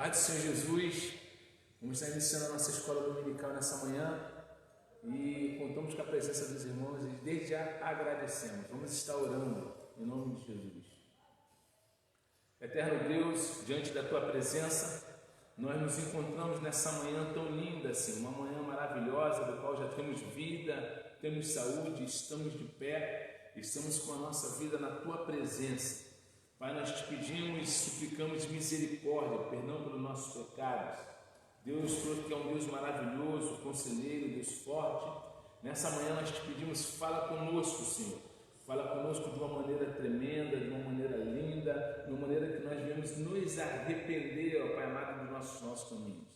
Pai do Senhor Jesus, vamos estar iniciando a nossa escola dominical nessa manhã e contamos com a presença dos irmãos e desde já agradecemos. Vamos estar orando em nome de Jesus. Eterno Deus, diante da Tua presença, nós nos encontramos nessa manhã tão linda assim, uma manhã maravilhosa, do qual já temos vida, temos saúde, estamos de pé, estamos com a nossa vida na Tua presença. Pai, nós te pedimos, suplicamos misericórdia, perdão pelos nossos pecados. Deus, que é um Deus maravilhoso, conselheiro, Deus forte, nessa manhã nós te pedimos, fala conosco, Senhor. Fala conosco de uma maneira tremenda, de uma maneira linda, de uma maneira que nós devemos nos arrepender, ó Pai amado, dos nossos caminhos.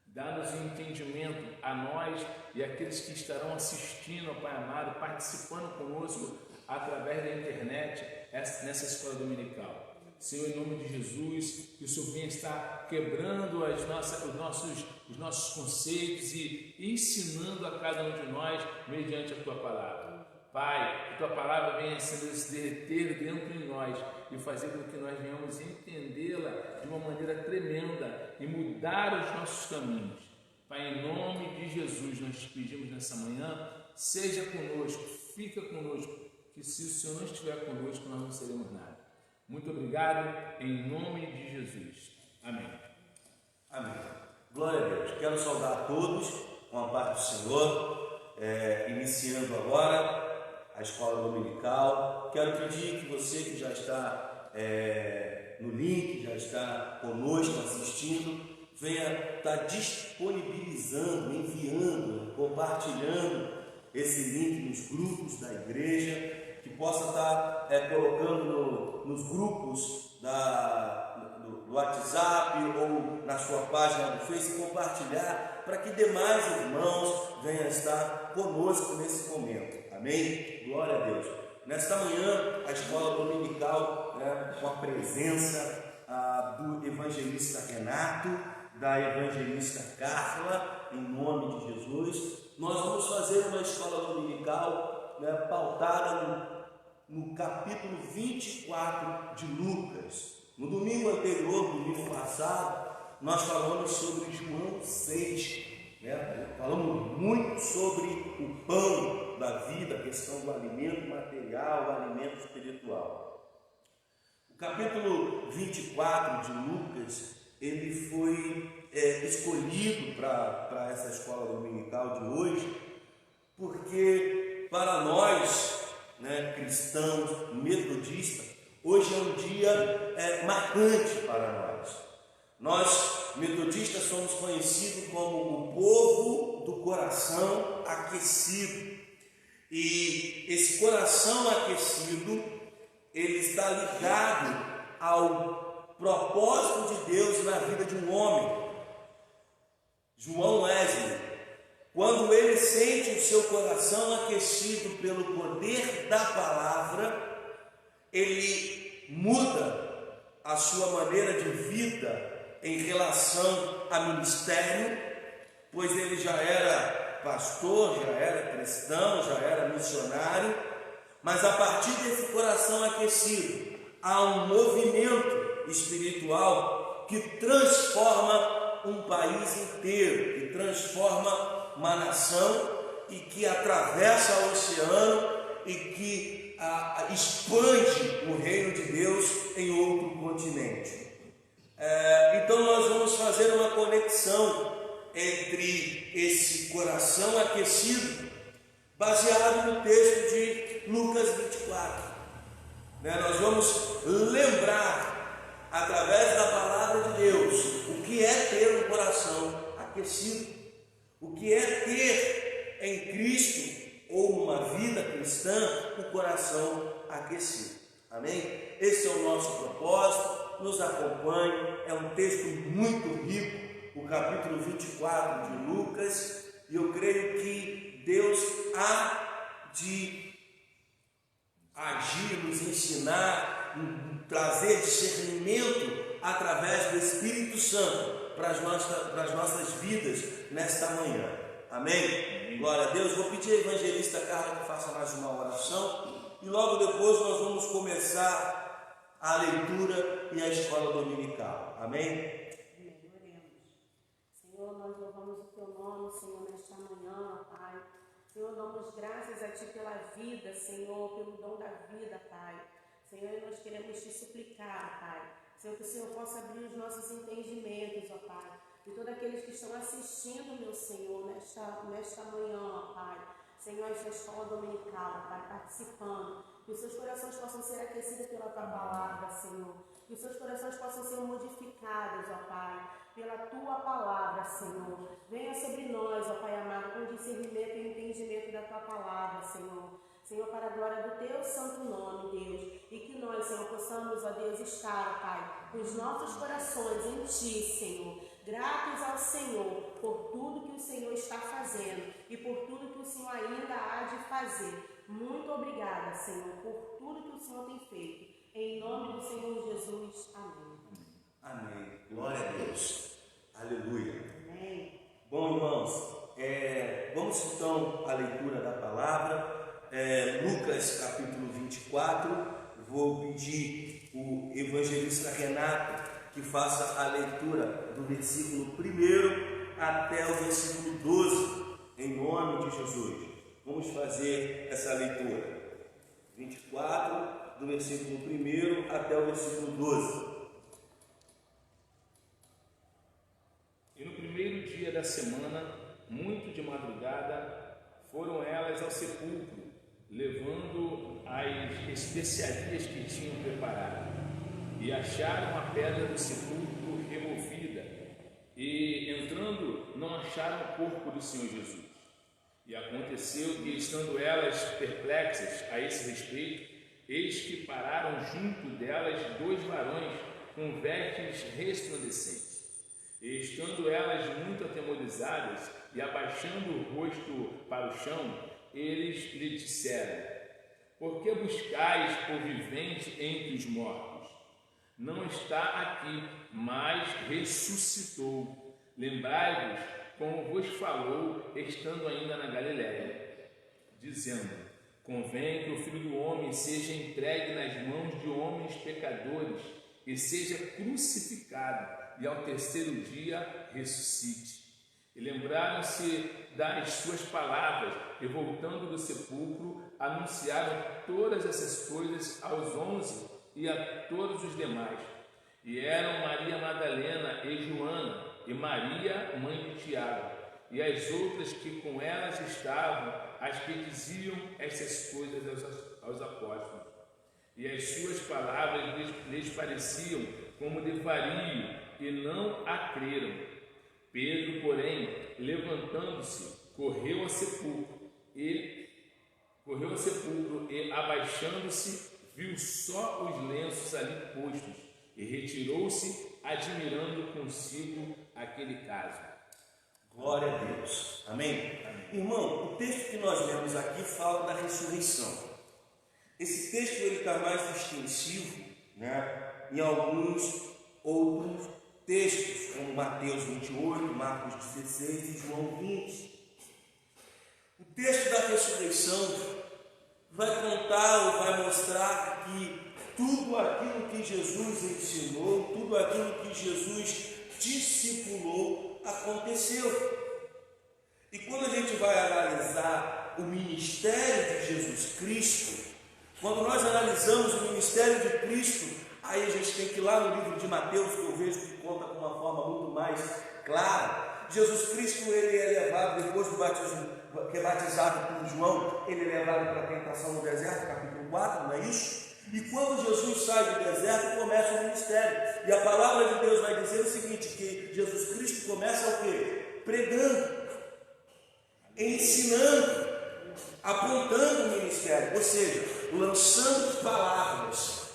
Dá-nos um entendimento a nós e àqueles que estarão assistindo, ó Pai amado, participando conosco através da internet, nessa escola dominical. Senhor, em nome de Jesus, que o Senhor venha estar quebrando os nossos conceitos e ensinando a cada um de nós mediante a Tua palavra. Pai, que Tua palavra venha se derreter dentro de nós e fazer com que nós venhamos entendê-la de uma maneira tremenda e mudar os nossos caminhos. Pai, em nome de Jesus, nós te pedimos nessa manhã, seja conosco, fica conosco, que se o Senhor não estiver conosco, nós não seremos nada. Muito obrigado, em nome de Jesus. Amém. Amém. Glória a Deus. Quero saudar a todos com a paz do Senhor, iniciando agora a escola dominical. Quero pedir que você que já está no link, já está conosco assistindo, venha estar disponibilizando, enviando, compartilhando esse link nos grupos da igreja, que possa estar colocando nos grupos do WhatsApp ou na sua página do Face, compartilhar para que demais irmãos venham estar conosco nesse momento. Amém? Glória a Deus. Nesta manhã, a escola dominical, com a presença do evangelista Renato, da evangelista Carla, em nome de Jesus, nós vamos fazer uma escola dominical pautada no capítulo 24 de Lucas. No domingo anterior, domingo passado, nós falamos sobre João 6, falamos muito sobre o pão da vida, a questão do alimento material, o alimento espiritual. O capítulo 24 de Lucas, ele foi escolhido para essa escola dominical de hoje, porque para nós, cristãos, metodistas, hoje é um dia marcante para nós. Nós, metodistas, somos conhecidos como o povo do coração aquecido. E esse coração aquecido, ele está ligado ao propósito de Deus na vida de um homem. João Wesley, quando ele sente o seu coração aquecido pelo poder da palavra, ele muda a sua maneira de vida em relação a ministério, pois ele já era pastor, já era cristão, já era missionário, mas a partir desse coração aquecido, há um movimento espiritual que transforma um país inteiro, que transforma uma nação e que atravessa o oceano e que expande o reino de Deus em outro continente. Então nós vamos fazer uma conexão entre esse coração aquecido, baseado no texto de Lucas 24. Nós vamos lembrar, através da palavra de Deus, o que é ter um coração aquecido, o que é ter em Cristo, ou uma vida cristã, o coração aquecido. Amém? Esse é o nosso propósito, nos acompanhe, é um texto muito rico, o capítulo 24 de Lucas, e eu creio que Deus há de agir, nos ensinar, trazer discernimento através do Espírito Santo para as nossas vidas nesta manhã. Amém? Glória a Deus. Vou pedir à evangelista Carla que faça mais uma oração e logo depois nós vamos começar a leitura e a escola dominical. Amém? irmãos, Senhor, nesta manhã, Pai. Senhor, damos graças a Ti pela vida, Senhor, pelo dom da vida, Pai. Senhor, nós queremos Te suplicar, Pai. Senhor, que o Senhor possa abrir os nossos entendimentos, ó Pai. De todos aqueles que estão assistindo, meu Senhor, nesta manhã, ó Pai. Senhor, esta escola dominical, Pai, participando. Que os seus corações possam ser aquecidos pela Tua palavra, Senhor. Que os seus corações possam ser modificados, ó Pai, pela Tua palavra, Senhor. Venha sobre nós, ó Pai amado, com discernimento e entendimento da Tua palavra, Senhor. Senhor, para a glória do Teu santo nome, Deus. E que nós, Senhor, possamos, ó Deus, estar, ó Pai, com os nossos corações em Ti, Senhor. Gratos ao Senhor por tudo que o Senhor está fazendo e por tudo que o Senhor ainda há de fazer. Muito obrigada, Senhor, por tudo que o Senhor tem feito. Em nome do Senhor Jesus. Amém. Amém. Glória a Deus. Aleluia. Amém. Bom, irmãos, vamos então à leitura da palavra. Lucas capítulo 24. Vou pedir o evangelista Renato que faça a leitura do versículo 1 até o versículo 12, em nome de Jesus. Vamos fazer essa leitura. 24, do versículo 1 até o versículo 12. E no primeiro dia da semana, muito de madrugada, foram elas ao sepulcro, levando as especiarias que tinham preparado. E acharam a pedra do sepulcro removida, e entrando não acharam o corpo do Senhor Jesus. E aconteceu que, estando elas perplexas a esse respeito, eis que pararam junto delas 2 varões com vestes resplandecentes. E estando elas muito atemorizadas e abaixando o rosto para o chão, eles lhe disseram: por que buscais o vivente entre os mortos? Não está aqui, mas ressuscitou. Lembrai-vos como vos falou, estando ainda na Galiléia, dizendo: convém que o Filho do Homem seja entregue nas mãos de homens pecadores e seja crucificado, e ao terceiro dia ressuscite. E lembraram-se das suas palavras, e voltando do sepulcro, anunciaram todas essas coisas aos 11 e a todos os demais. E eram Maria Madalena e Joana, e Maria, mãe de Tiago, e as outras que com elas estavam, as que diziam estas coisas aos apóstolos. E as suas palavras lhes pareciam como de vario, e não a creram. Pedro, porém, levantando-se, correu ao sepulcro e, abaixando-se, viu só os lenços ali postos, e retirou-se, admirando consigo aquele caso. Glória a Deus. Amém? Amém? Irmão, o texto que nós lemos aqui fala da ressurreição. Esse texto está mais extensivo, né, em alguns outros textos, como Mateus 28, Marcos 16 e João 20. O texto da ressurreição vai contar ou vai mostrar que tudo aquilo que Jesus ensinou, tudo aquilo que Jesus discipulou, aconteceu. E quando a gente vai analisar o ministério de Jesus Cristo, quando nós analisamos o ministério de Cristo, aí a gente tem que ir lá no livro de Mateus, que eu vejo que conta com uma forma muito mais clara. Jesus Cristo, ele é levado, depois do batismo, que é batizado por João, ele é levado para a tentação no deserto, capítulo 4, não é isso? E quando Jesus sai do deserto, começa o ministério. E a palavra de Deus vai dizer o seguinte, que Jesus Cristo começa o quê? Pregando, ensinando, apontando o ministério, ou seja, lançando palavras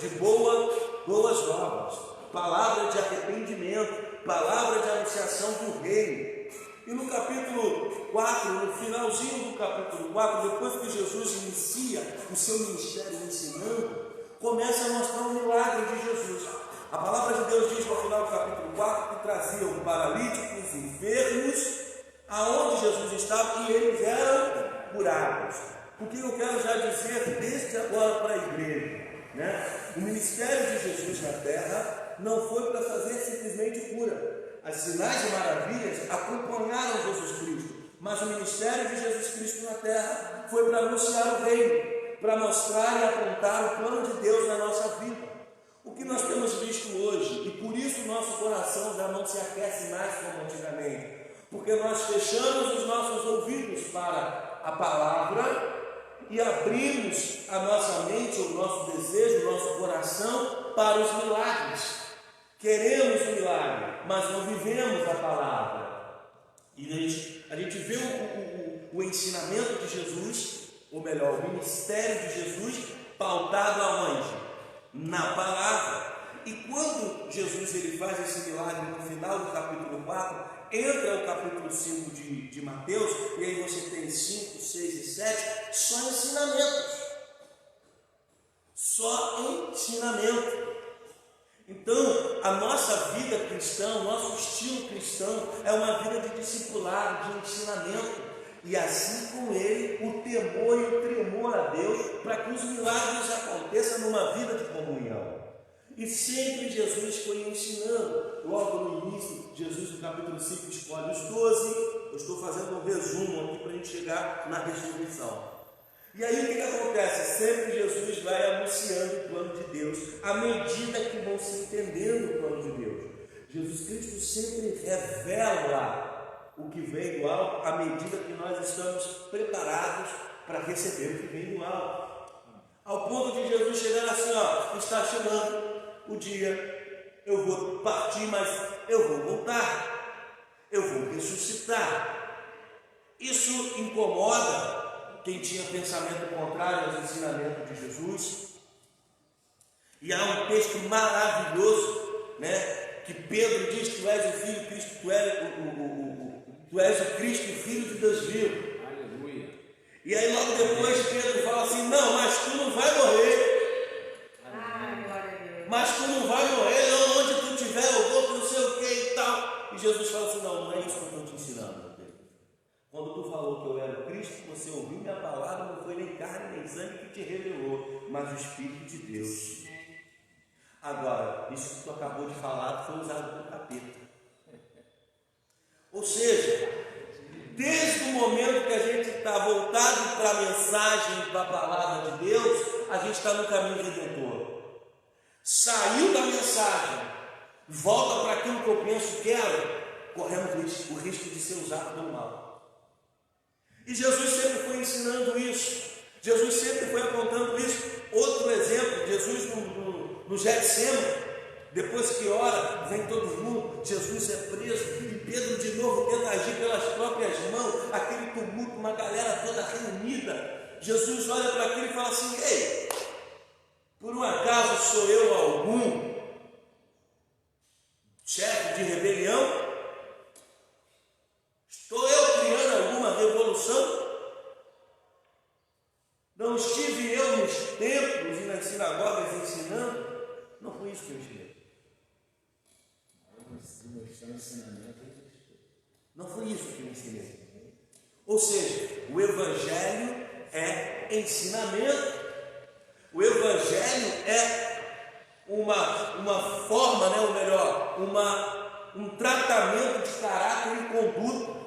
de boas novas, palavras de arrependimento, palavras de anunciação do reino. E no capítulo 4, no finalzinho do capítulo 4, depois que Jesus inicia o seu ministério ensinando, começa a mostrar o milagre de Jesus. A palavra de Deus diz no final do capítulo 4 que traziam paralíticos, enfermos, aonde Jesus estava, e eles eram curados. O que eu quero já dizer desde agora para a igreja, né? O ministério de Jesus na terra não foi para fazer simplesmente cura. As sinais e maravilhas acompanharam Jesus Cristo, mas o ministério de Jesus Cristo na terra foi para anunciar o reino, para mostrar e apontar o plano de Deus na nossa vida. O que nós temos visto hoje, e por isso o nosso coração já não se aquece mais como antigamente, porque nós fechamos os nossos ouvidos para a palavra e abrimos a nossa mente, o nosso desejo, o nosso coração para os milagres. Queremos o milagre, mas não vivemos a palavra. E a gente vê o ensinamento de Jesus, ou melhor, o ministério de Jesus, pautado aonde? Na palavra. E quando Jesus ele faz esse milagre no final do capítulo 4, entra o capítulo 5 de Mateus, e aí você tem 5, 6 e 7, só ensinamentos. Só ensinamento. Então, a nossa vida cristã, o nosso estilo cristão é uma vida de discipulado, de ensinamento, e assim com ele, o temor e o tremor a Deus, para que os milagres aconteçam numa vida de comunhão. E sempre Jesus foi ensinando. Logo no início, Jesus no capítulo 5 escolhe os 12. Eu estou fazendo um resumo aqui para a gente chegar na ressurreição. E aí o que acontece? Sempre Jesus vai anunciando o plano de Deus, à medida que vão se entendendo o plano de Deus. Jesus Cristo sempre revela o que vem do alto, à medida que nós estamos preparados para receber o que vem do alto. Ao ponto de Jesus chegar assim, está chegando o dia, eu vou partir, mas eu vou voltar, eu vou ressuscitar. Isso incomoda quem tinha pensamento contrário aos ensinamentos de Jesus. E há um texto maravilhoso, que Pedro diz: tu és o Filho Cristo, tu és o Cristo, o Filho de Deus vivo. Aleluia. E aí logo depois Pedro fala assim: não, mas tu não vai morrer. Mas tu não vai morrer, não, onde tu estiver, eu vou, não sei o que e tal. E Jesus fala assim: não é isso que eu estou te ensinando. Quando tu falou que eu era o Cristo, você ouviu minha palavra, não foi nem carne nem sangue que te revelou, mas o Espírito de Deus. Agora, isso que tu acabou de falar foi usado pelo capeta. Ou seja, desde o momento que a gente está voltado para a mensagem, para a palavra de Deus, a gente está no caminho redentor. Saiu da mensagem, volta para aquilo que eu penso que quero, corremos o risco de ser usado pelo mal. E Jesus sempre foi ensinando isso, Jesus sempre foi apontando isso. Outro exemplo, Jesus no Getsemane, depois que ora, vem todo mundo, Jesus é preso, e Pedro de novo tenta agir pelas próprias mãos, aquele tumulto, uma galera toda reunida. Jesus olha para aquilo e fala assim: ei, por um acaso sou eu algum chefe de rebelião? Estou eu criando alguma revolução? Não estive eu nos templos e nas sinagogas ensinando? Não foi isso que eu ensinei. Não foi isso que eu ensinei. Ou seja, o Evangelho é ensinamento. O Evangelho é uma forma, ou melhor, um tratamento de caráter e conduta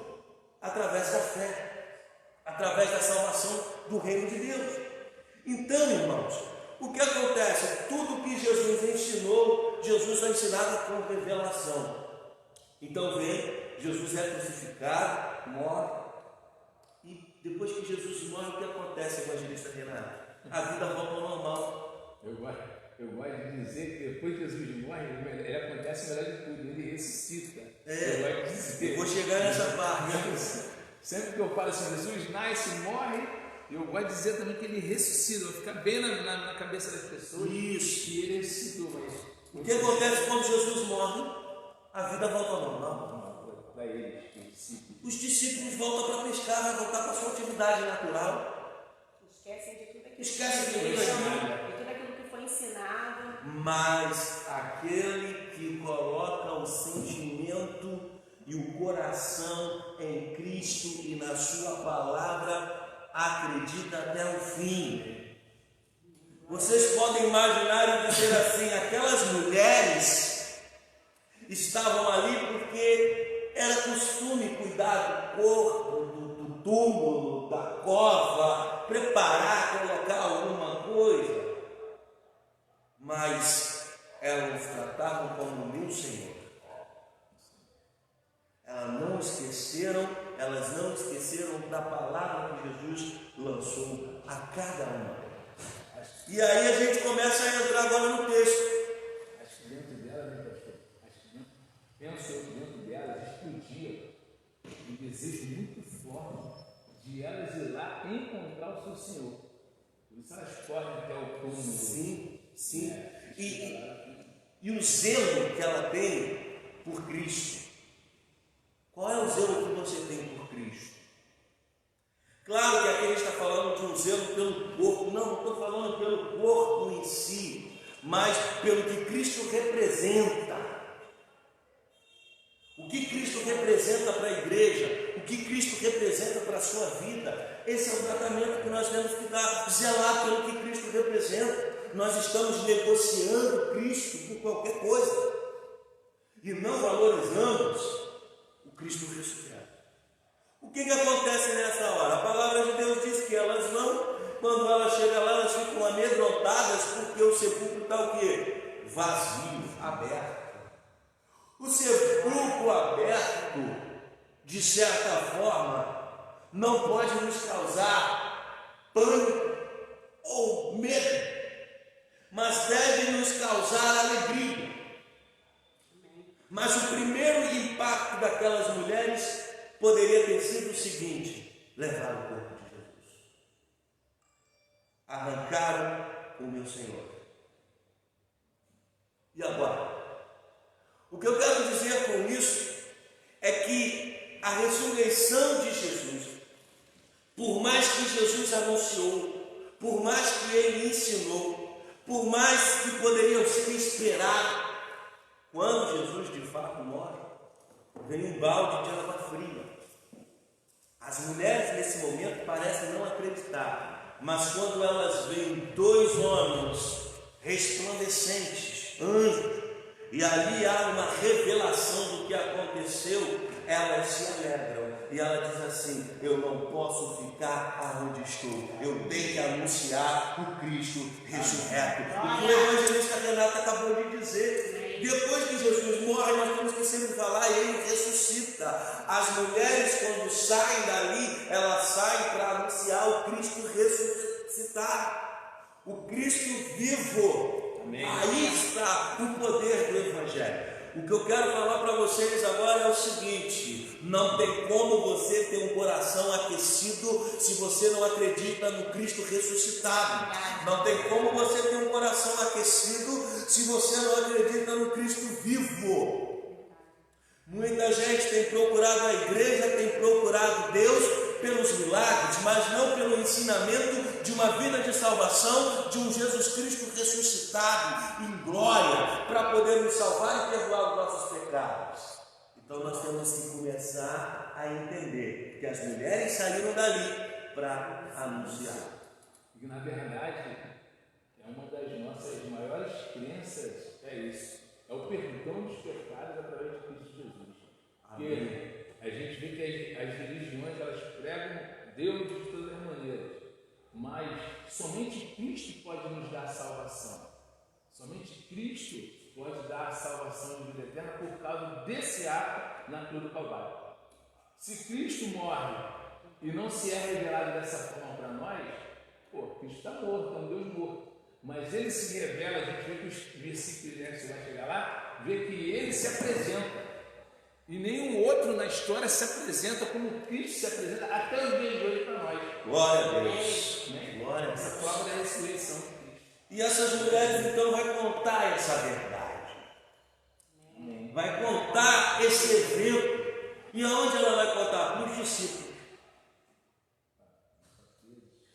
através da fé, através da salvação do reino de Deus. Então, irmãos, o que acontece? Tudo que Jesus ensinou, Jesus vai ensinar com revelação. Então vem, Jesus é crucificado, morre, e depois que Jesus morre, o que acontece, evangelista Renato? A vida volta ao normal. Eu gosto de dizer que depois que Jesus morre, ele acontece o melhor de tudo, ele ressuscita. Eu vou chegar nessa parte. Sempre que eu falo assim, Jesus nasce, morre, eu gosto de dizer também que ele ressuscita, vai ficar bem na cabeça das pessoas. Isso. Que ele ressuscitou. Mas o que acontece quando Jesus morre? A vida volta ao normal. Para eles, os discípulos voltam para pescar, vai voltar para a sua atividade natural. Esquecem de tudo aquilo, tudo aquilo que foi ensinado. Mas aquele que coloca o sentimento e o coração em Cristo e na sua palavra, acredita até o fim. Vocês podem imaginar e dizer assim: aquelas mulheres estavam ali porque corpo do túmulo, da cova, preparar, colocar alguma coisa, mas elas os tratavam como meu Senhor. Elas não esqueceram da palavra que Jesus lançou a cada uma. E aí a gente começa a entrar agora no texto. Acho que dentro delas, né, pastor? Penso eu que dentro delas explodia um desejo muito forte de elas ir lá encontrar o seu Senhor. Por isso elas correm até o túmulo. Sim. E o zelo que ela tem por Cristo. Qual é o zelo que você tem por Cristo? Claro que aqui a gente está falando de um zelo pelo corpo. Não estou falando pelo corpo em si, mas pelo que Cristo representa. O que Cristo representa para a igreja, o que Cristo representa para a sua vida. Esse é o tratamento que nós temos que dar, zelar pelo que Cristo representa. Nós estamos negociando Cristo por qualquer coisa e não valorizamos o Cristo ressuscitado. O que acontece nessa hora? A palavra de Deus diz que elas não, quando ela chega lá, elas ficam amedrontadas porque o sepulcro está o quê? Vazio, aberto. O sepulcro aberto, de certa forma, não pode nos causar pânico ou medo, mas deve nos causar alegria. Mas o primeiro impacto daquelas mulheres poderia ter sido o seguinte: levar o corpo de Jesus. Arrancaram o meu Senhor. E agora? O que eu quero dizer com isso é que a ressurreição de Jesus, por mais que Jesus anunciou, por mais que ele ensinou, por mais que poderiam ser esperados, quando Jesus de fato morre, vem um balde de água fria. As mulheres nesse momento parecem não acreditar, mas quando elas veem dois homens resplandecentes, anjos, e ali há uma revelação do que aconteceu, elas se alegram. E ela diz assim: eu não posso ficar aonde estou, eu tenho que anunciar o Cristo ressurreto. O que o evangelista Renato acabou de dizer. Depois que Jesus morre, nós temos que sempre falar, e ele ressuscita. As mulheres, quando saem dali, elas saem para anunciar o Cristo ressuscitado, o Cristo vivo. Amém. Aí está o poder do Evangelho. O que eu quero falar para vocês agora é o seguinte: não tem como você ter um coração aquecido se você não acredita no Cristo ressuscitado. Não tem como você ter um coração aquecido se você não acredita no Cristo vivo. Muita gente tem procurado a igreja, tem procurado Deus pelos milagres, mas não pelo ensinamento de uma vida de salvação, de um Jesus Cristo ressuscitado em glória, para poder nos salvar e perdoar os nossos pecados. Então nós temos que começar a entender que as mulheres saíram dali para anunciar. E na verdade, é uma das nossas maiores crenças, é isso. É o perdão dos pecados através de Cristo Jesus. Porque a gente vê que as religiões, elas pregam Deus de todas as maneiras, mas somente Cristo pode nos dar a salvação. Somente Cristo pode dar a salvação de vida eterna por causa desse ato na cruz do Calvário. Se Cristo morre e não se é revelado dessa forma para nós, Cristo está morto, é um Deus morto. Mas ele se revela, a gente vê que os versículos, né, você vai chegar lá, vê que ele se apresenta. E nenhum outro na história se apresenta como Cristo se apresenta até os dias de hoje para nós. Glória a Deus. Glória a Deus. Essa prova da ressurreição de Cristo. E essas mulheres então vai contar essa verdade. Vai contar esse evento. E aonde ela vai contar? Para os discípulos.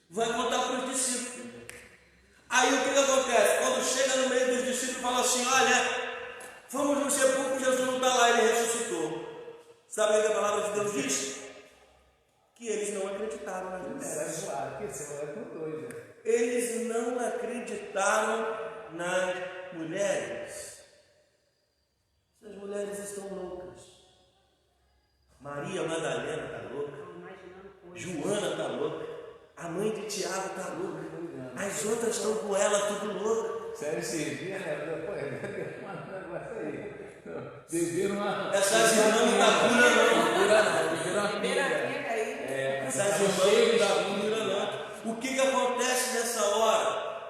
Vai contar para os discípulos. Aí o que acontece? Quando chega no meio dos discípulos, fala assim: olha, fomos no sepulcro, Jesus não está lá, ele ressuscitou. Sabe o que a palavra de Deus diz? Que eles não acreditaram nas mulheres. Claro, porque esse mulher com dois, né? Eles não acreditaram nas mulheres. Essas mulheres estão loucas. Maria Madalena está louca. mãe de Tiago está louca. As outras estão com ela, tudo louca. Sério, esses dias, né? Pô, um negócio aí. Beberam uma. Essas irmãs não dá cura, não. Beberam uma Primeira pinga. amiga aí. Essas irmãs não dá cura, não. O que acontece nessa hora?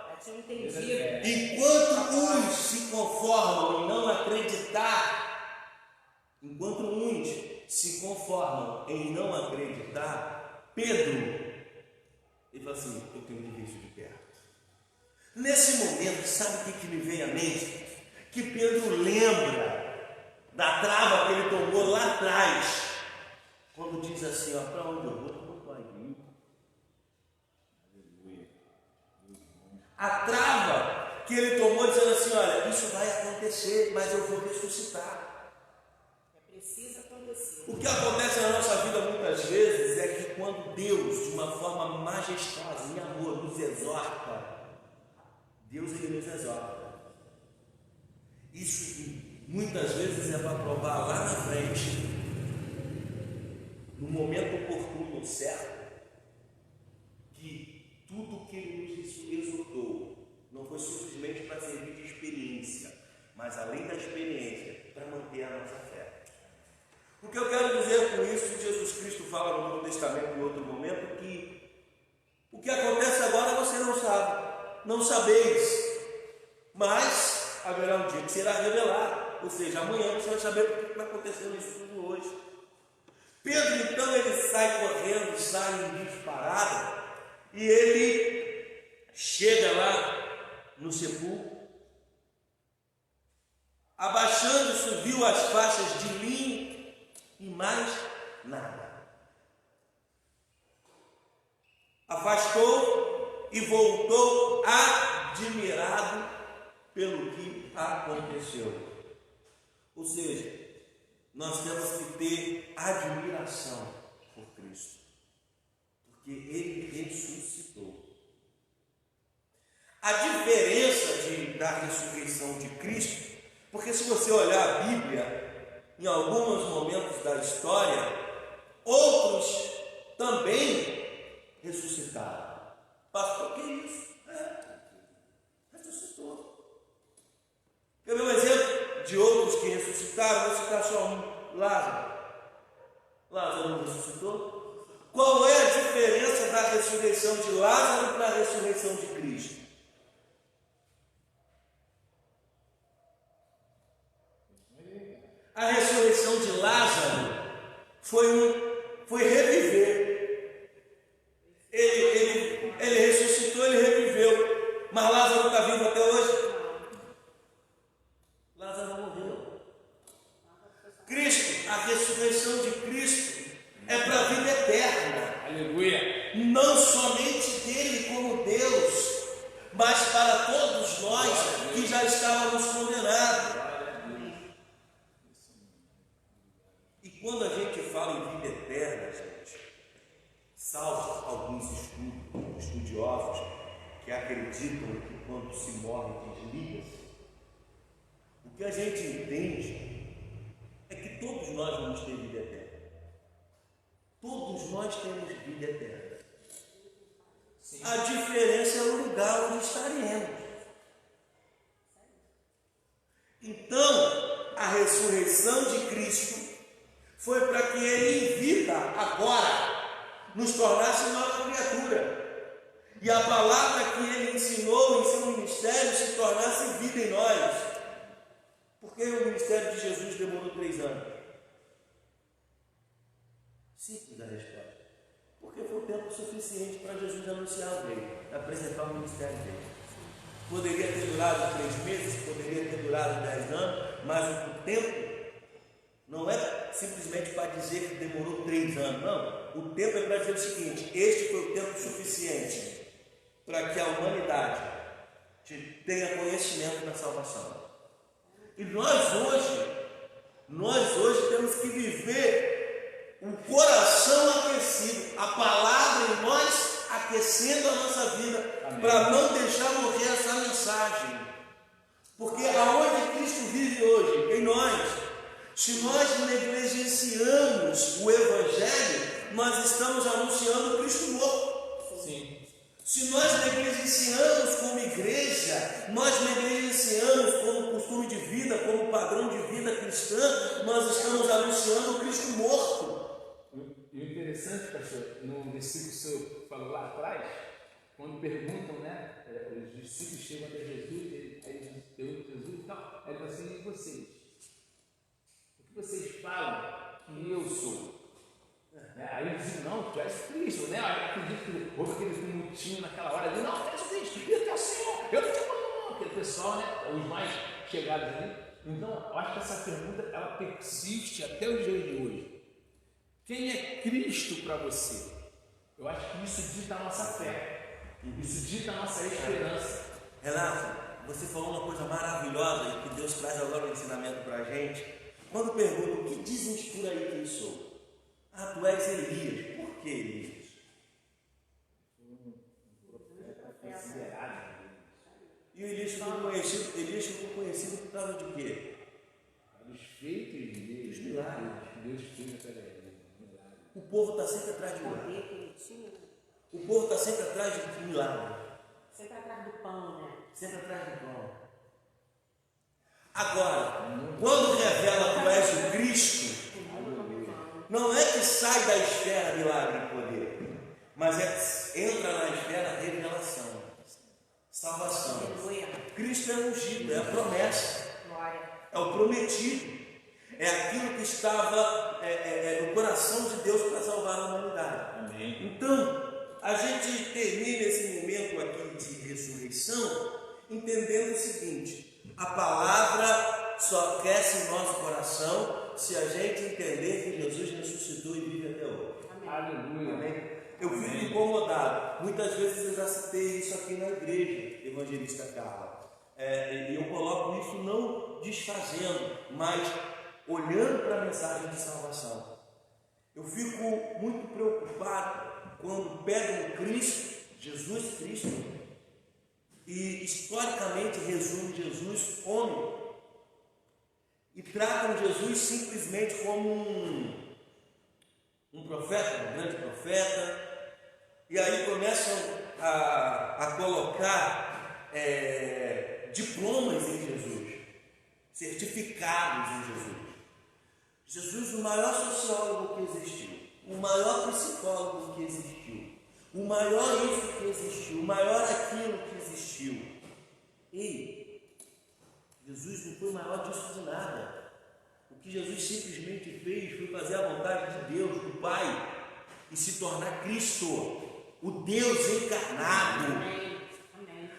Já tinha entendido. Enquanto uns se conformam em não acreditar, enquanto uns se conformam em não acreditar, Pedro, ele fala assim, eu tenho que ver isso de perto. Nesse momento, sabe o que me vem à mente? Que Pedro lembra da trava que ele tomou lá atrás, quando diz assim, ó, para onde eu vou, tu não vai vir. Aleluia. A trava que ele tomou dizendo assim, olha, isso vai acontecer, mas eu vou ressuscitar. Precisa acontecer. O que acontece na nossa vida muitas vezes é que quando Deus, de uma forma majestosa, em amor, nos exorta, Deus ele nos exorta. Isso muitas vezes é para provar lá na frente, no momento oportuno, certo, que tudo que ele nos exortou não foi simplesmente para servir de experiência, mas além da experiência, para manter a nossa fé. O que eu quero dizer com isso, Jesus Cristo fala no Novo Testamento em outro momento, que o que acontece agora você não sabe, não sabeis, mas haverá um dia que será revelado, ou seja, amanhã você vai saber o que está acontecendo isso tudo hoje. Pedro então ele sai correndo, sai em disparado, e ele chega lá no sepulcro, abaixando-se, viu as faixas de linho, e mais nada. Afastou e voltou admirado pelo que aconteceu. Ou seja, nós temos que ter admiração por Cristo, porque Ele ressuscitou. A diferença da ressurreição de Cristo, porque se você olhar a Bíblia, em alguns momentos da história, outros também ressuscitaram. Pastor, que isso? Ressuscitou. Quer ver um exemplo de outros que ressuscitaram? Vou citar só um, Lázaro. Lázaro não ressuscitou? Qual é a diferença da ressurreição de Lázaro para a ressurreição de Cristo? A ressurreição de Lázaro foi reviver. Ele ressuscitou, ele reviveu. Mas Lázaro está vivo até hoje? Lázaro morreu. Cristo, a ressurreição de Cristo é para a vida eterna. Aleluia. Não somente dele como Deus, mas para todos nós que já estávamos condenados. Quando a gente fala em vida eterna, gente, salvo alguns estudiosos que acreditam que quando se morre desliga-se, o que a gente entende é que todos nós vamos ter vida eterna. Todos nós temos vida eterna. Sim. A diferença é o lugar onde estaremos. Então, a ressurreição de Cristo foi para que Ele, em vida, agora, nos tornasse nova criatura. E a palavra que Ele ensinou em seu ministério se tornasse vida em nós. Por que o ministério de Jesus demorou 3 anos? Simples a resposta. Porque foi o tempo suficiente para Jesus anunciar o Rei, apresentar o ministério dele. Poderia ter durado 3 meses, poderia ter durado 10 anos, mas o tempo não é simplesmente para dizer que demorou 3 anos, não. O tempo é para dizer o seguinte: este foi o tempo suficiente para que a humanidade tenha conhecimento da salvação. E nós hoje temos que viver um coração aquecido, a palavra em nós aquecendo a nossa vida, para não deixar morrer essa mensagem. Porque aonde Cristo vive hoje? Em nós. Se nós negligenciamos o Evangelho, nós estamos anunciando o Cristo morto. Sim. Se nós negligenciamos como igreja, nós negligenciamos como costume de vida, como padrão de vida cristã, nós estamos anunciando o Cristo morto. E o interessante, pastor, no versículo que o senhor falou lá atrás, quando perguntam, né, os discípulos chegam até Jesus, aí perguntam Jesus e tal, aí ele fala assim, e vocês? O que vocês falam que eu sou? Aí eles dizem, não, tu és Cristo, né? Eu acredito que houve aquele tumultinho naquela hora, dizem, não, tu és Cristo, eu tenho o Senhor, eu não tenho não. Aquele pessoal, né, os mais chegados ali. Então, eu acho que essa pergunta, ela persiste até os dias de hoje. Quem é Cristo para você? Eu acho que isso dita a nossa fé, isso dita a nossa esperança. Renato, você falou uma coisa maravilhosa e que Deus traz agora um ensinamento para a gente. Quando perguntam, o que dizem por aí que eu sou? Ah, tu és Elias. Por que Elias? E o Elias ficou conhecido por causa de quê? Dos feitos dele, dos milagres. Deus fez através dele. O povo está sempre atrás de milagre. O povo está sempre atrás de milagre. Sempre atrás do pão, né? Sempre atrás do pão. Agora, quando revela que tu és o Cristo, não é que sai da esfera milagre e poder, mas entra na esfera revelação, salvação. Cristo é ungido, é a promessa, é o prometido, é aquilo que estava no coração de Deus para salvar a humanidade. Amém. Então, a gente termina esse momento aqui de ressurreição entendendo o seguinte: a palavra só aquece o nosso coração se a gente entender que Jesus ressuscitou e vive até hoje. Aleluia. Amém? Eu fico incomodado. Muitas vezes eu já citei isso aqui na igreja, evangelista Carla. E eu coloco isso não desfazendo, mas olhando para a mensagem de salvação. Eu fico muito preocupado quando pegam Cristo, Jesus Cristo, e historicamente resumem Jesus homem, e tratam Jesus simplesmente como um profeta, um grande profeta, e aí começam a colocar diplomas em Jesus, certificados em Jesus. Jesus, o maior sociólogo que existiu, o maior psicólogo que existiu, o maior isso que existiu, o maior aquilo que existiu. E Jesus não foi maior disso de nada. O que Jesus simplesmente fez foi fazer a vontade de Deus, do Pai, e se tornar Cristo, o Deus encarnado. Amém.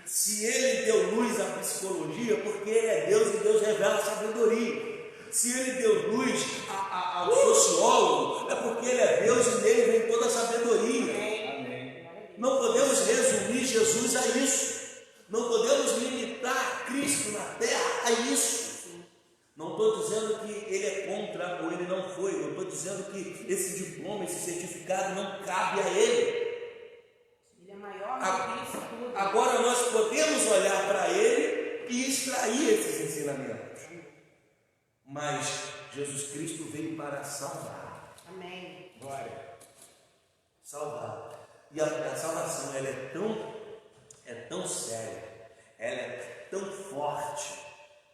Se Ele deu luz à psicologia, porque Ele é Deus e Deus revela a sabedoria. Se Ele deu luz ao sociólogo, é porque Ele é Deus e nele vem toda a sabedoria. Amém. Não podemos resumir Jesus a isso. Não podemos limitar Cristo na terra a isso. Não estou dizendo que Ele é contra ou Ele não foi. Eu estou dizendo que esse diploma, esse certificado não cabe a Ele. Ele é maior do que isso tudo. Agora nós podemos olhar para Ele e extrair esses ensinamentos. Mas Jesus Cristo veio para salvar. Amém. Glória. Salvar. E a salvação ela é tão séria, ela é tão forte,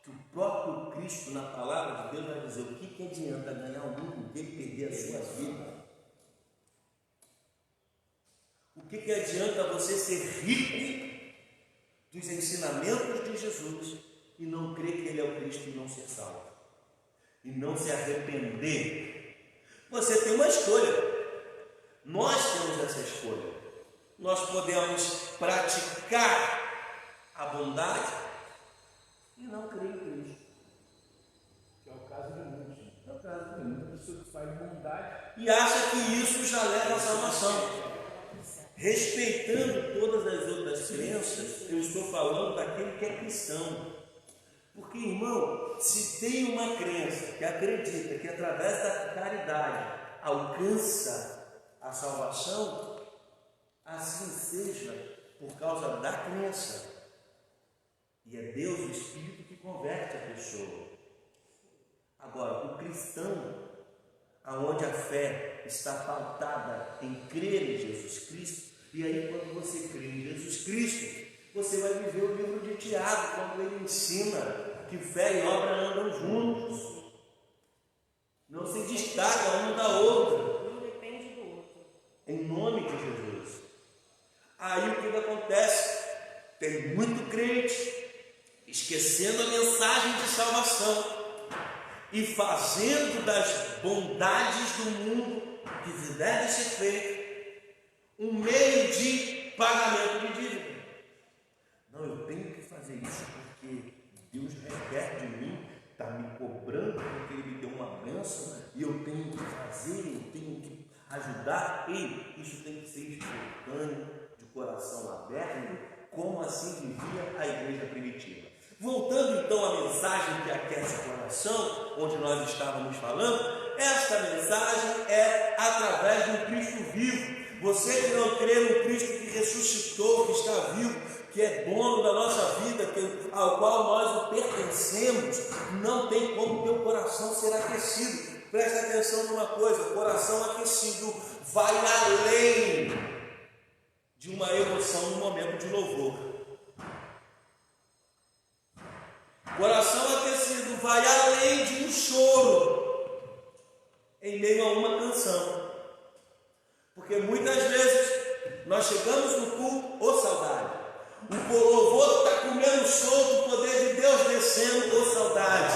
que o próprio Cristo, na palavra de Deus, vai dizer: o que adianta ganhar o mundo e perder a sua vida? O que adianta você ser rico dos ensinamentos de Jesus e não crer que Ele é o Cristo e não ser salvo? E não se arrepender? Você tem uma escolha. Nós temos essa escolha. Nós podemos praticar a bondade e não crer em Cristo. Que é o caso de muitos. É o caso de muitas pessoas que fazem bondade. E acha que isso já leva à salvação. Respeitando todas as outras crenças, eu estou falando daquele que é cristão. Porque, irmão, se tem uma crença que acredita que através da caridade alcança a salvação, assim seja por causa da crença. E é Deus, o Espírito, que converte a pessoa. Agora, o cristão, aonde a fé está pautada em crer em Jesus Cristo, E aí, quando você crê em Jesus Cristo, você vai viver o livro de Tiago, quando ele ensina que fé e obra andam juntos. Não se destaca um da outra. Um depende do outro. Em nome de Jesus. Aí o que acontece? Tem muito crente esquecendo a mensagem de salvação e fazendo das bondades do mundo que deve ser feito um meio de pagamento de dívida. Não, eu tenho que fazer isso porque Deus requer de mim, está me cobrando porque Ele me deu uma bênção e eu tenho que fazer, eu tenho que ajudar. E isso tem que ser espontâneo, de coração aberto, como assim vivia a igreja primitiva. Voltando então à mensagem que aquece o coração, onde nós estávamos falando, esta mensagem é através de um Cristo vivo. Você que não crê no Cristo que ressuscitou, que está vivo, que é dono da nossa vida, ao qual nós pertencemos, não tem como teu coração ser aquecido. Presta atenção numa coisa: o coração aquecido vai além de uma emoção no momento de louvor. Coração aquecido vai além de um choro em meio a uma canção. Porque muitas vezes nós chegamos no culto, ô saudade. O louvor está comendo solto, o poder de Deus descendo, ô saudade.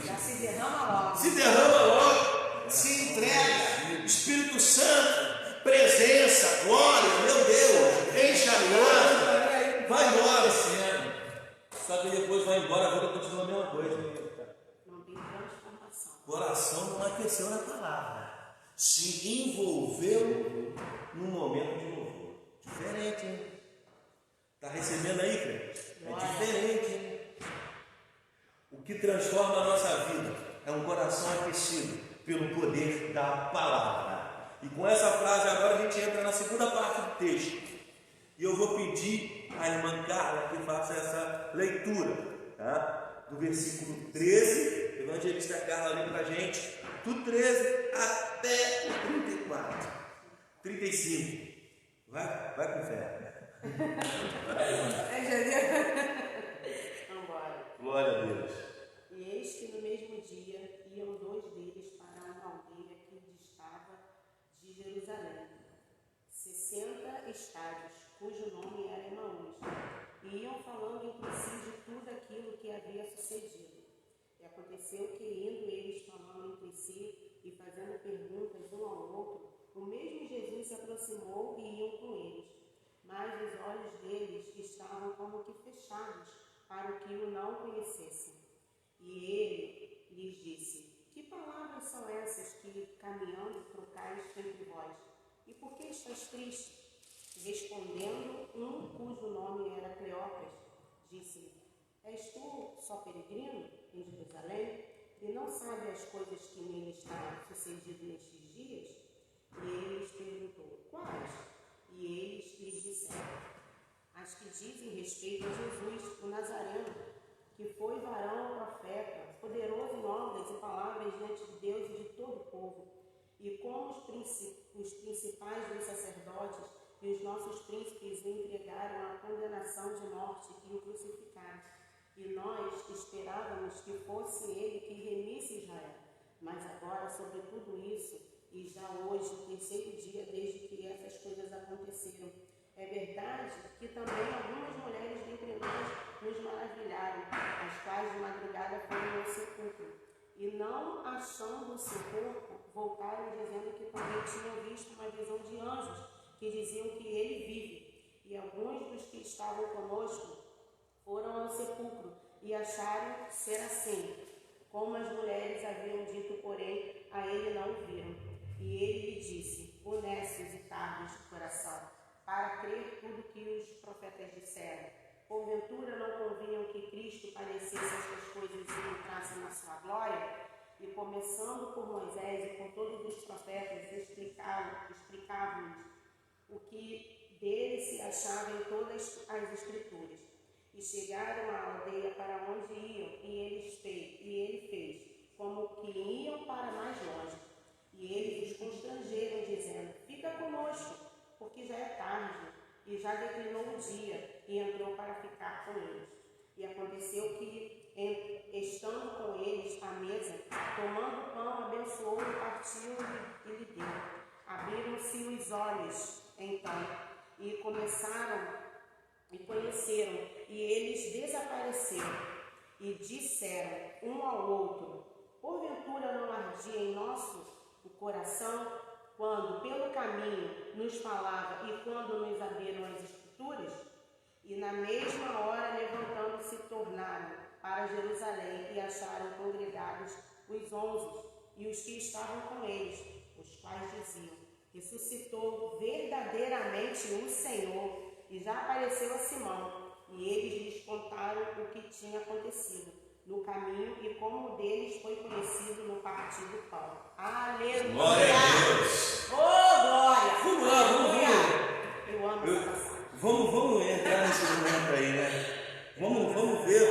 Já se derrama logo. Se derrama logo, se entrega. Espírito Santo, presença, glória, meu Deus, enche a casa, vai embora. Só que depois vai embora, a vida continua a mesma coisa. Não tem transformação. Coração não aqueceu na palavra, se envolveu num momento de louvor. Diferente, hein? Está recebendo aí, crente? É diferente, hein? O que transforma a nossa vida é um coração aquecido pelo poder da palavra. E com essa frase agora a gente entra na segunda parte do texto. E eu vou pedir à irmã Carla que faça essa leitura, tá? Do versículo 13, o evangelista Carla lê para a gente, do 13 até o 34, 35. Vai com fé. Vamos embora. Glória a Deus. E eis que no mesmo dia iam dois deles para uma aldeia que distava de Jerusalém, 60 estádios, cujo nome era Emaús, e iam falando entre si de tudo aquilo que havia sucedido. E aconteceu que, indo eles falando entre si e fazendo perguntas um ao outro, o mesmo Jesus se aproximou e iam com eles. Mas os olhos deles estavam como que fechados, para que o não conhecessem. E ele lhes disse: que palavras são essas que, caminhando, trocais entre vós? E por que estáis tristes? Respondendo, um cujo nome era Cleópas, disse-lhe: és tu só peregrino em Jerusalém e não sabe as coisas que nele está sucedido nestes dias? E ele lhes perguntou: quais? E eles lhes disseram: as que dizem respeito a Jesus, o Nazareno, que foi varão profeta, poderoso em obras e palavras diante de Deus e de todo o povo. E como os principais dos sacerdotes e os nossos príncipes o entregaram à condenação de morte e o crucificaram. E nós esperávamos que fosse ele que remisse Israel. Mas agora, sobre tudo isso, e já hoje, o terceiro dia desde que essas coisas aconteceram, é verdade que também algumas mulheres dentre nós nos maravilharam, as quais de madrugada foram ao sepulcro, e não achando o seu corpo, voltaram dizendo que também tinham visto uma visão de anjos, que diziam que ele vive. E alguns dos que estavam conosco foram ao sepulcro e acharam ser assim, como as mulheres haviam dito, porém a ele não o viram. E ele lhe disse: honestos e tardos de coração, para crer tudo que os profetas disseram. Porventura não convinham que Cristo padecesse estas coisas e entrasse na sua glória? E começando por Moisés e por todos os profetas, explicavam-lhes o que dele se achava em todas as escrituras. E chegaram à aldeia para onde iam, e ele fez como que iam para mais longe. E eles os constrangeram, dizendo: fica conosco, porque e já declinou o dia, e entrou para ficar com eles. E aconteceu que, estando com eles à mesa, tomando o pão, abençoou e partiu e lhe deu. Abriram-se os olhos, então, e conheceram, e eles desapareceram, e disseram um ao outro: porventura não ardia em nosso o coração, quando pelo caminho nos falava e quando nos abriram as Escrituras? E na mesma hora, levantando-se, tornaram para Jerusalém e acharam congregados os 11 e os que estavam com eles, os quais diziam: ressuscitou verdadeiramente o Senhor e já apareceu a Simão. E eles lhes contaram o que tinha acontecido no caminho e como o deles foi conhecido no partir do pão. Aleluia! Glória a Deus! Oh, glória! Vamos lá, vamos. Eu amo essa passagem. Vamos entrar nesse momento aí, né? Vamos ver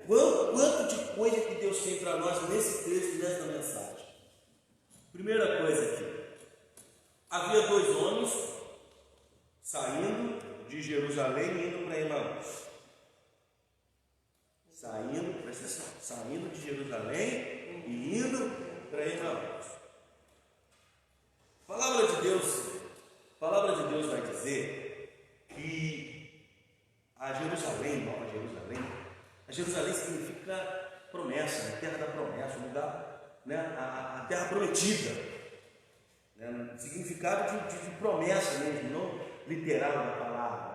quanto de coisa que Deus tem para nós nesse texto, nessa mensagem. Primeira coisa aqui. Havia 2 homens saindo de Jerusalém e indo para Emaús. Saindo de Jerusalém e indo para Emaús. A palavra de Deus vai dizer que a Jerusalém significa promessa, né? Terra da promessa, lugar, né? A terra prometida, né? Significado de promessa mesmo, não literal da palavra.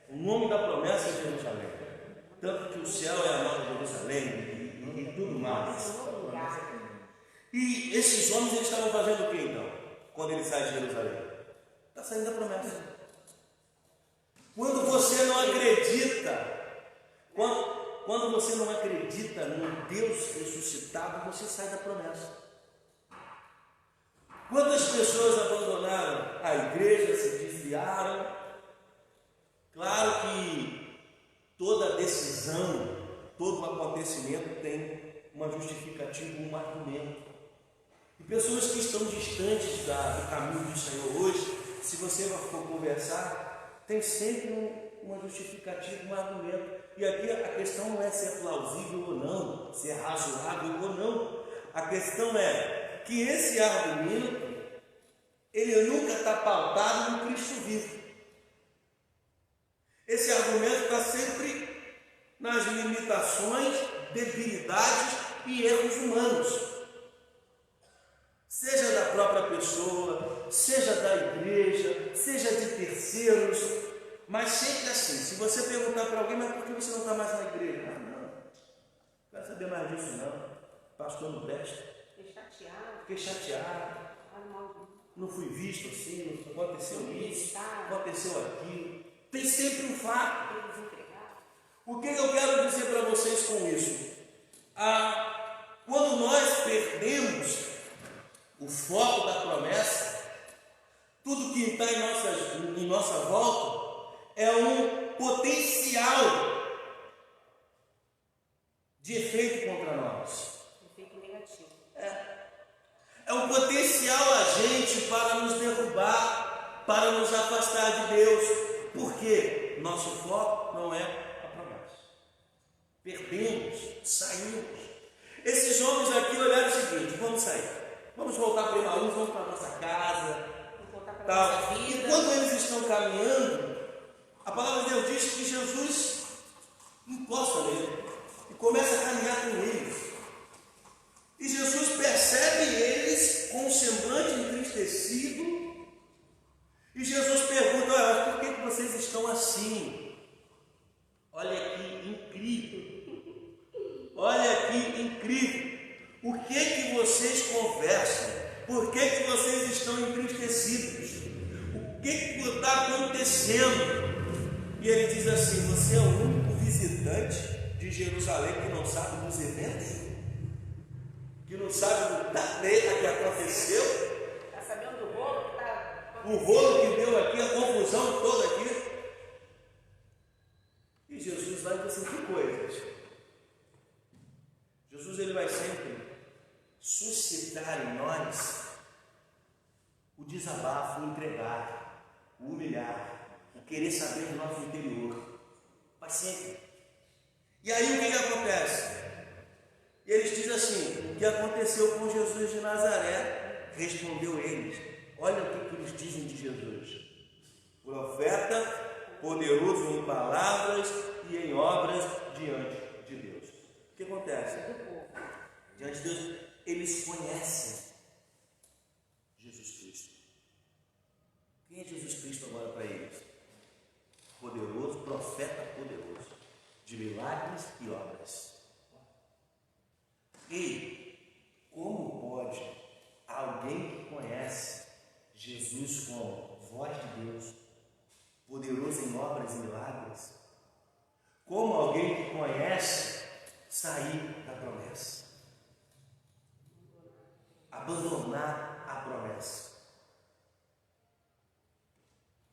O nome da promessa é Jerusalém, tanto que o céu é a nova Jerusalém e tudo mais. E esses homens, eles estavam fazendo o que então? Quando eles saem de Jerusalém? Está saindo da promessa. Quando você não acredita, quando você não acredita num Deus ressuscitado, você sai da promessa. Quantas pessoas abandonaram a igreja, se desviaram? Claro que toda decisão, todo acontecimento tem uma justificativa, um argumento. E pessoas que estão distantes do caminho do Senhor hoje, se você for conversar, tem sempre uma justificativa, um argumento. E aqui a questão não é se é plausível ou não, se é razoável ou não. A questão é que esse argumento, ele nunca está pautado no Cristo vivo. Esse argumento está sempre nas limitações, debilidades e erros humanos. Seja da própria pessoa, seja da igreja, seja de terceiros, mas sempre assim. Se você perguntar para alguém: mas por que você não está mais na igreja? Não quero saber mais disso não. Pastor não presta. Fiquei chateado. Não fui visto assim, não aconteceu isso, aconteceu aquilo. Tem sempre um fato. O que eu quero dizer para vocês com isso? Quando nós perdemos o foco da promessa, tudo que está em nossa volta é um potencial de efeito contra nós. Efeito negativo. É um potencial agente para nos derrubar, para nos afastar de Deus. Por quê? Nosso foco não é a promessa. Perdemos, saímos. Esses homens aqui olharam o seguinte: vamos sair, vamos voltar para Emaús, vamos para a nossa casa, Nossa vida. E quando eles estão caminhando, a palavra de Deus diz que Jesus encosta nele e começa a caminhar com eles. E Jesus percebe eles com um semblante entristecido. E Jesus pergunta: olha, por que vocês estão assim? Olha que incrível. Olha que incrível. O que vocês conversam? Por que vocês estão entristecidos? O que está acontecendo? E ele diz assim: você é o único visitante de Jerusalém que não sabe dos eventos? Que não sabe da treta que aconteceu? Está sabendo do rolo que está... O rolo que deu aqui, a confusão toda aqui. E Jesus vai dizer assim: que coisas? Jesus, ele vai sempre suscitar em nós o desabafo, o entregar. o humilhar, o querer saber do nosso interior. Vai sempre. E aí o que acontece? Eles dizem assim: o que aconteceu com Jesus de Nazaré? Respondeu eles. Olha o que eles dizem de Jesus: profeta, poderoso em palavras e em obras diante de Deus. O que acontece? Diante de Deus, eles conhecem Jesus Cristo. Quem é Jesus Cristo agora para eles? Poderoso, profeta poderoso, de milagres e obras. E como pode alguém que conhece Jesus como voz de Deus, poderoso em obras e milagres, como alguém que conhece sair da promessa, abandonar a promessa,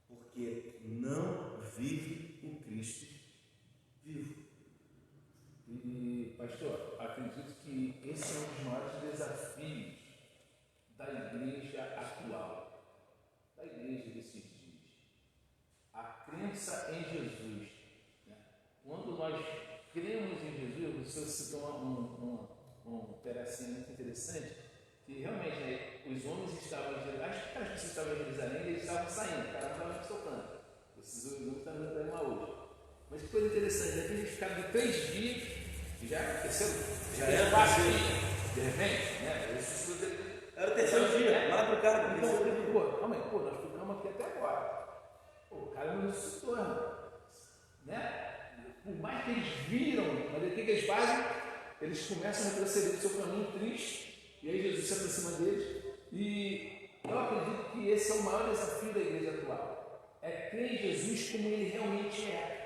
porque não vive um Cristo vivo? E, pastor, acredito que esse é um dos maiores desafios da igreja atual, da igreja desses dias. A crença em Jesus. Né? Quando nós cremos em Jesus, você citou um pedacinho muito interessante, que realmente, né, os homens estavam em Jerusalém, acho que as pessoas estavam em Jerusalém e eles estavam saindo, o cara não estava tocando. Esses homens estão indo para uma hoje. Mas que coisa interessante, né? Eles ficaram de 3 dias, e já aconteceu, já era 4 dias, de repente, né? Era o terceiro dia, lá para o cara. Então, pô, calma aí, pô, nós ficamos aqui até agora. Pô, o cara não ressuscitou, né? Por mais que eles viram, mas o que eles fazem? Eles começam a retroceder o seu caminho triste, e aí Jesus se aproxima deles, e eu acredito que esse é o maior desafio da igreja atual. É crer em Jesus como ele realmente é.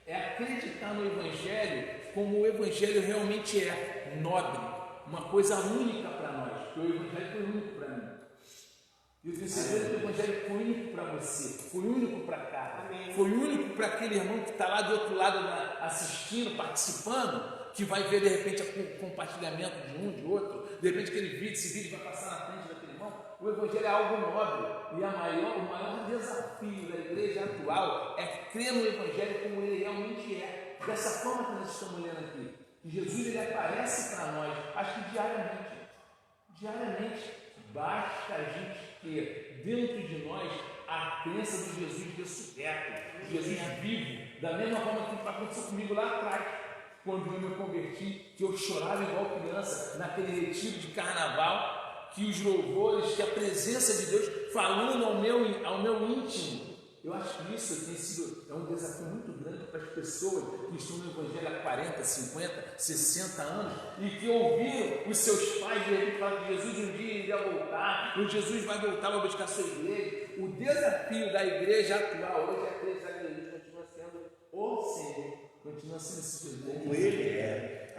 É acreditar no Evangelho como o Evangelho realmente é, nobre, uma coisa única para nós, porque o Evangelho foi único para mim. E eu tenho certeza que o Evangelho foi único para você, foi único para cá, foi único para aquele irmão que está lá do outro lado assistindo, participando, que vai ver de repente o compartilhamento de um, de outro, de repente esse vídeo vai passar na frente daquele irmão. O Evangelho é algo nobre, e o maior desafio da igreja atual é crer no Evangelho como ele realmente é. Dessa forma que nós estamos lendo aqui, que Jesus ele aparece para nós, acho que diariamente, basta a gente ter dentro de nós a crença de Jesus ressurreto, de Jesus vivo, da mesma forma que aconteceu comigo lá atrás, quando eu me converti, que eu chorava igual criança, naquele retiro de carnaval, que os louvores, que a presença de Deus falando ao meu íntimo. Eu acho que isso é um desafio muito grande para as pessoas que estão no Evangelho há 40, 50, 60 anos e que ouviram os seus pais de repente falar que Jesus um dia iria voltar, o Jesus vai voltar para buscar a sua igreja. O desafio da igreja atual hoje é acreditar que Jesus continua sendo o Senhor, continua sendo esse Jesus. Como ele é.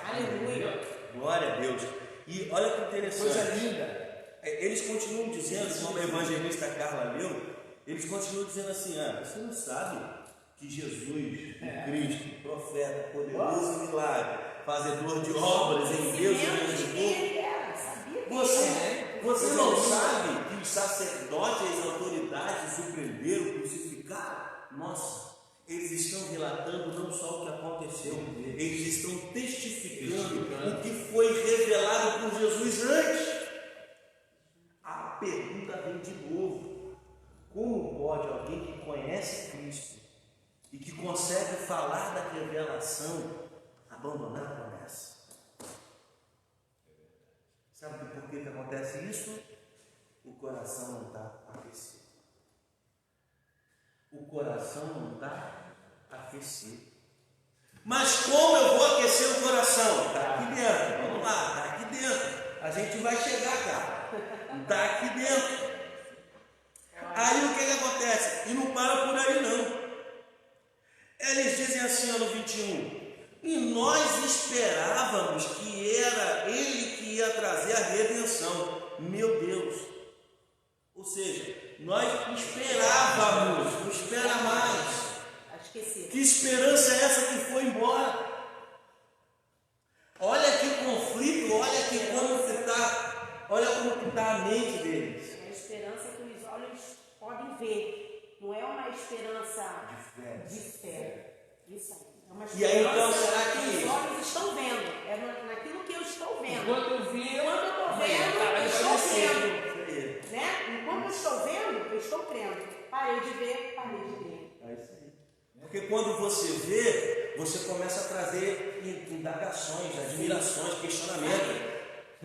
Aleluia. Glória a Deus. E olha que interessante. Coisa linda. Eles continuam dizendo, como a evangelista Carla leu, eles continuam dizendo assim: você não sabe que Jesus, o Cristo, profeta, poderoso e milagre, fazedor de obras em Deus e no mundo. Você não sabe que os sacerdotes e as autoridades o prenderam, crucificaram? Nossa, eles estão relatando não só o que aconteceu, eles estão testificando o que foi revelado por Jesus antes. A pergunta vem de novo: como pode alguém que conhece Cristo e que consegue falar da revelação abandonar a promessa? Sabe por que acontece isso? O coração não está aquecido. O coração não está aquecido. Mas como eu vou aquecer o coração? Está aqui dentro. Vamos lá, está aqui dentro. A gente vai chegar, cara. Está aqui dentro. Aí o que acontece? E não para por aí não. Eles dizem assim no 21: e nós esperávamos que era ele que ia trazer a redenção. Meu Deus! Ou seja, nós esperávamos, não espera mais. Que esperança é essa que foi embora? Olha que conflito, olha que como está a mente deles. É a esperança que os olhos podem ver. Não é uma esperança De fé. Isso aí. É uma E aí, então, esperança será que que os olhos estão vendo? É naquilo que eu estou vendo. Enquanto eu vi, Enquanto eu estou vendo, eu estou crendo. Né? Enquanto eu estou vendo, eu estou crendo. Parei de ver, parei de crer. É isso aí. Porque quando você vê, você começa a trazer indagações, admirações, questionamentos.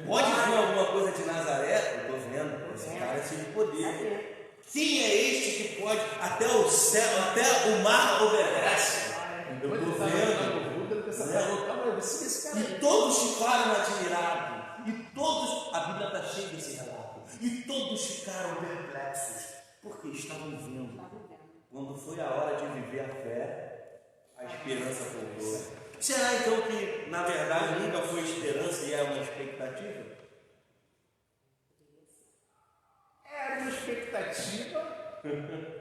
Pode vir alguma coisa de Nazaré? Eu estou vendo, esse cara é cheio de poder. Quem é este que pode, até o céu, até o mar obedece? Eu estou vendo. E todos ficaram admirados. E todos, a Bíblia está cheia desse relato. E todos ficaram perplexos, porque estavam vendo. Quando foi a hora de viver a fé, a esperança voltou. Será então que, na verdade, nunca foi esperança e é uma expectativa? Era uma expectativa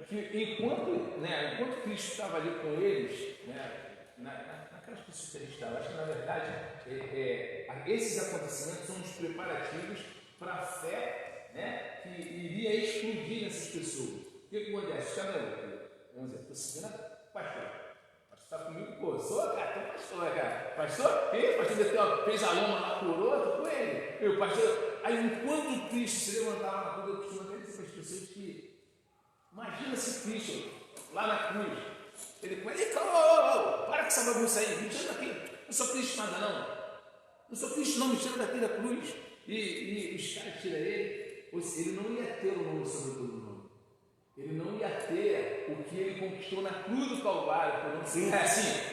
que enquanto Cristo estava ali com eles, naquelas pessoas que ele estava, acho que na verdade esses acontecimentos são os preparativos para a fé, que iria explodir nessas pessoas. O que acontece? Vamos dizer, estou seguindo a pastor. Está comigo, pô, sou, cara, tô pastor, cara. Pastor? Quem? Pastor fez a loma lá, curou, tô com ele. Meu pastor. Aí, enquanto Cristo se levantava na cruz, eu costumo dizer para as pessoas que, imagina se Cristo, lá na cruz, ele calma, para com essa bagunça aí, me tira daqui. Não sou Cristo nada, não. Não sou Cristo, não, me tira daqui da cruz. E os caras tiram ele, ele não ia ter o nome sobre todo mundo. Ele não ia ter o que ele conquistou na cruz do Calvário.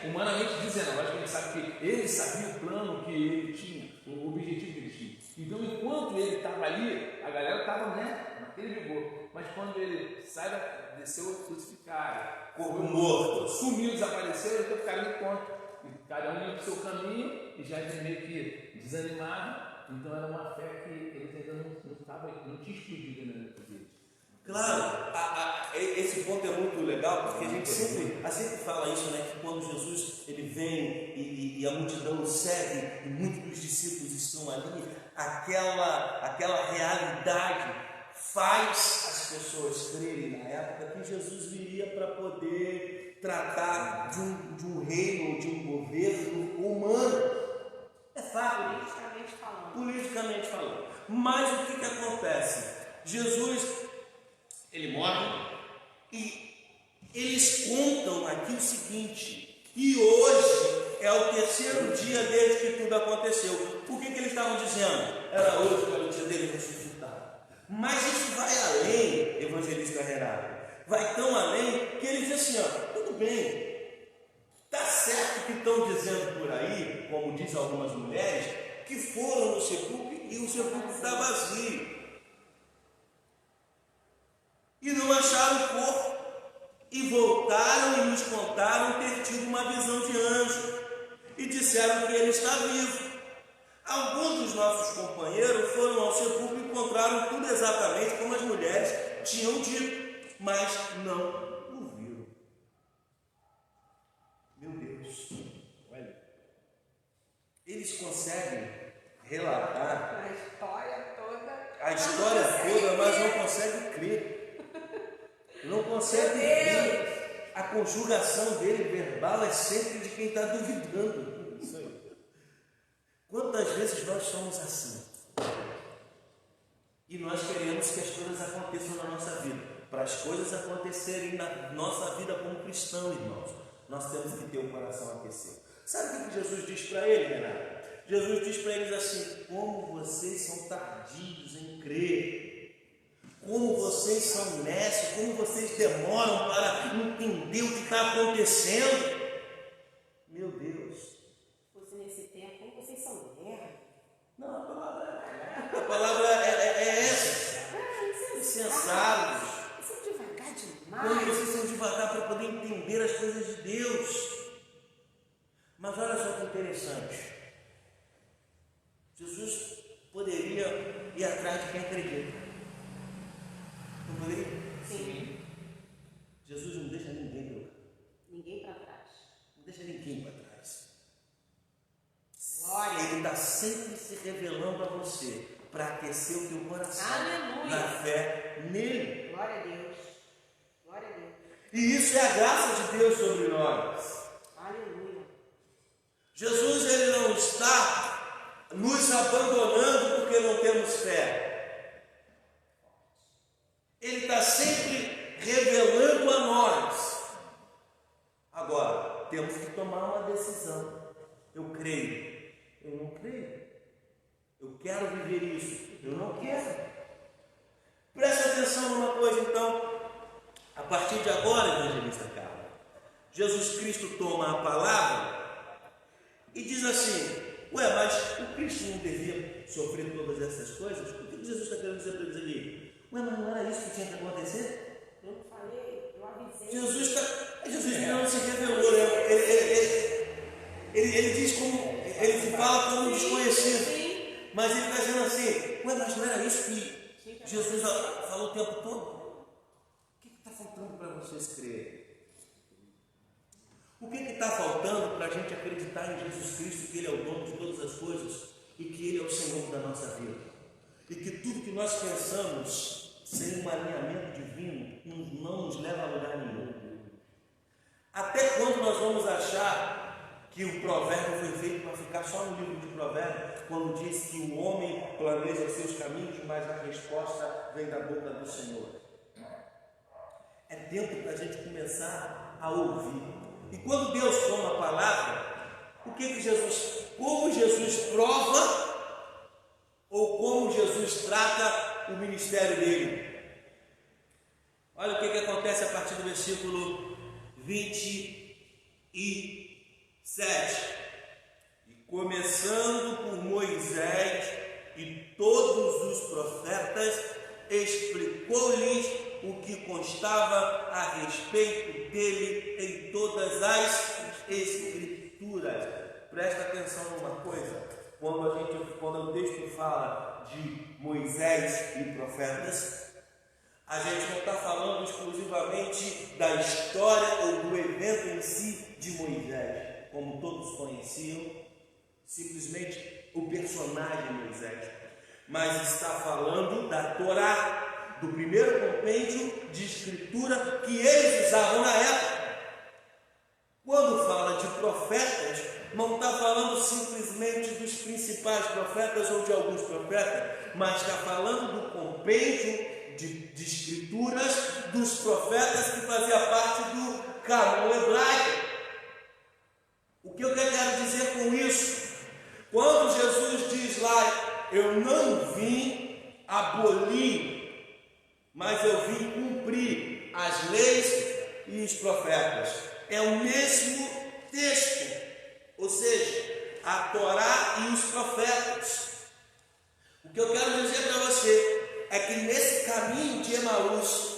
Humanamente dizendo, eu acho que a gente sabe que ele sabia o plano que ele tinha, o objetivo que ele tinha. Então, enquanto ele estava ali, a galera estava naquele vigor. Mas quando ele desceu crucificado, corpo morto, sumiu, desapareceu, então ficaram em conta. E cada um ia para o seu caminho e já meio que desanimado. Então, era uma fé que eles ainda não tinha explodido na vida deles. Claro, esse ponto é muito legal, porque a gente sempre fala isso, que quando Jesus ele vem e a multidão o segue, e muitos dos discípulos estão ali, aquela realidade faz as pessoas crerem na época que Jesus viria para poder tratar de um reino, de um governo humano. É fato. Politicamente falando. Mas o que acontece? Jesus, ele morre e eles contam aqui o seguinte, e hoje é o terceiro dia desde que tudo aconteceu. Por que eles estavam dizendo? Era hoje que era o dia dele ressuscitar. Mas isso vai além, evangelista Renato. Vai tão além que ele diz assim, tudo bem, está certo que estão dizendo por aí, como diz algumas mulheres, que foram no sepulcro e o sepulcro está vazio. E não acharam o corpo. E voltaram e nos contaram ter tido uma visão de anjo. E disseram que ele está vivo. Alguns dos nossos companheiros foram ao sepulcro e encontraram tudo exatamente como as mulheres tinham dito. Mas não o viram. Meu Deus. Olha. Eles conseguem relatar a história toda, mas não conseguem crer. Não consegue ver. A conjugação dele verbal é sempre de quem está duvidando. Isso aí. Quantas vezes nós somos assim? E nós queremos que as coisas aconteçam na nossa vida. Para as coisas acontecerem na nossa vida como cristão, irmãos, nós temos que ter o coração aquecido. Sabe o que Jesus diz para ele, Renato? Jesus diz para eles assim: como vocês são tardios em crer. Como vocês são necios, como vocês demoram para entender o que está acontecendo. Meu Deus. Se fosse nesse tempo, como vocês são guerra. Não, a palavra é essa. Insensatos. Vocês são devagar demais. Como vocês são devagar para poder entender as coisas de Deus. Mas olha só que interessante. Jesus poderia ir atrás de quem acredita. Não poderia? Sim. Jesus não deixa ninguém para trás. Não deixa ninguém para trás. Glória. Ele está sempre se revelando a você para aquecer o teu coração. Aleluia. Na fé nele. Glória a Deus. E isso é a graça de Deus sobre nós. Aleluia. Jesus, ele não está nos abandonando porque não temos fé. Ele está sempre revelando a nós. Agora, temos que tomar uma decisão. Eu creio. Eu não creio. Eu quero viver isso. Eu não quero. Presta atenção numa coisa, então. A partir de agora, evangelista Carla, Jesus Cristo toma a palavra e diz assim: ué, mas o Cristo não devia sofrer todas essas coisas? O que Jesus está querendo dizer para eles ali? Ué, mas não era isso que tinha que acontecer? Eu falei, eu avisei. Jesus não se revelou, ele diz como, ele fala como um desconhecido, mas ele está dizendo assim: ué, mas não era isso que Jesus falou o tempo todo? O que está faltando para vocês crerem? O que está faltando para a gente acreditar em Jesus Cristo, que Ele é o dono de todas as coisas e que Ele é o Senhor da nossa vida? E que tudo que nós pensamos sem um alinhamento divino não nos leva a lugar nenhum. Até quando nós vamos achar que o provérbio foi feito para ficar só no livro de provérbios, quando diz que o homem planeja os seus caminhos, mas a resposta vem da boca do Senhor? É tempo para a gente começar a ouvir. E quando Deus toma a palavra, como Jesus prova ou como Jesus trata o ministério dele? Olha o que acontece a partir do versículo 27. E começando por Moisés e todos os profetas, explicou-lhes o que constava a respeito dele em todas as Escrituras. Presta atenção numa coisa: quando o texto fala de Moisés e profetas, a gente não está falando exclusivamente da história ou do evento em si de Moisés, como todos conheciam, simplesmente o personagem Moisés, mas está falando da Torá, do primeiro compêndio de escritura que eles usavam na época. Quando fala de profetas, não está falando simplesmente dos principais profetas ou de alguns profetas, mas está falando do compêndio de escrituras dos profetas que fazia parte do cânon hebraico. O que eu quero dizer com isso? Quando Jesus diz lá: eu não vim abolir, mas eu vim cumprir as leis e os profetas, é o mesmo texto, ou seja, a Torá e os profetas. O que eu quero dizer para você é que nesse caminho de Emaús,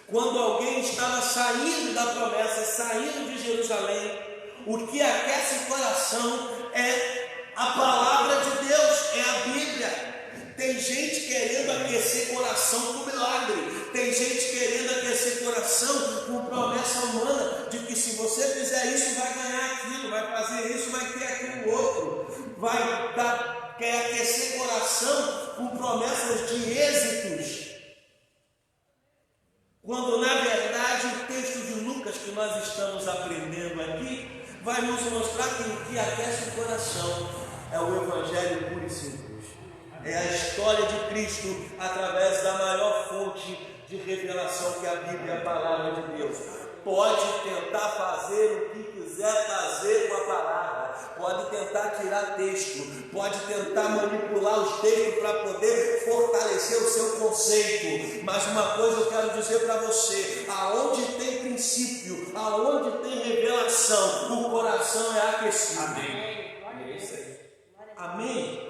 quando alguém estava saindo da promessa, saindo de Jerusalém, o que aquece o coração é a palavra de Deus, é a Bíblia. Tem gente querendo aquecer coração com milagre, tem gente querendo aquecer coração com promessa humana, de que se você fizer isso vai ganhar aquilo, vai fazer isso, vai ter aquilo outro, quer aquecer coração com promessas de êxitos, quando na verdade o texto de Lucas que nós estamos aprendendo aqui vai nos mostrar que o que aquece o coração é o Evangelho puro e simples. É a história de Cristo através da maior fonte de revelação que a Bíblia é a palavra de Deus. Pode tentar fazer o que quiser fazer com a palavra, pode tentar tirar texto, pode tentar manipular os textos para poder fortalecer o seu conceito, mas uma coisa eu quero dizer para você: aonde tem princípio, aonde tem revelação, o coração é aquecido. Amém. É isso aí. Amém?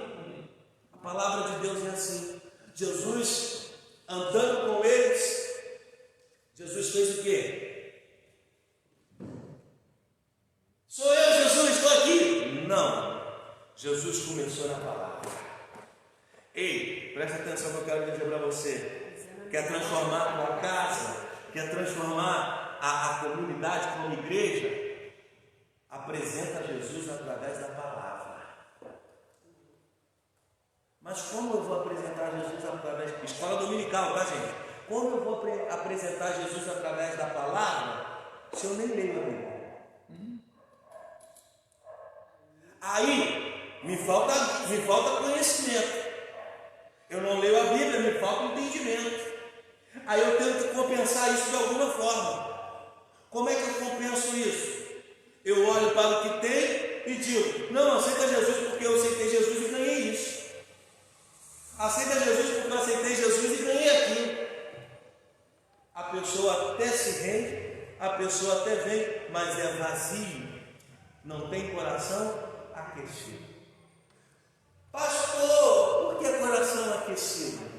A palavra de Deus é assim. Jesus, andando com eles, Jesus fez o quê? Sou eu, Jesus, estou aqui? Não. Jesus começou na palavra. Ei, presta atenção que eu quero dizer para você. Quer transformar a tua casa? Quer transformar a comunidade como igreja? Apresenta Jesus através da palavra. Mas como eu vou apresentar Jesus através da escola dominical, tá, gente? Como eu vou apresentar Jesus através da palavra? se eu nem leio a Bíblia? Aí me falta conhecimento. Eu não leio a Bíblia, me falta entendimento. Aí eu tenho que compensar isso de alguma forma. Como é que eu compenso isso? Eu olho para o que tem e digo: não, aceita Jesus porque eu aceitei Jesus e ganhei isso. Aceita Jesus porque eu aceitei Jesus e ganhei aquilo. A pessoa até se rende, a pessoa até vem, mas é vazio, não tem coração aquecido. Pastor, por que coração aquecido?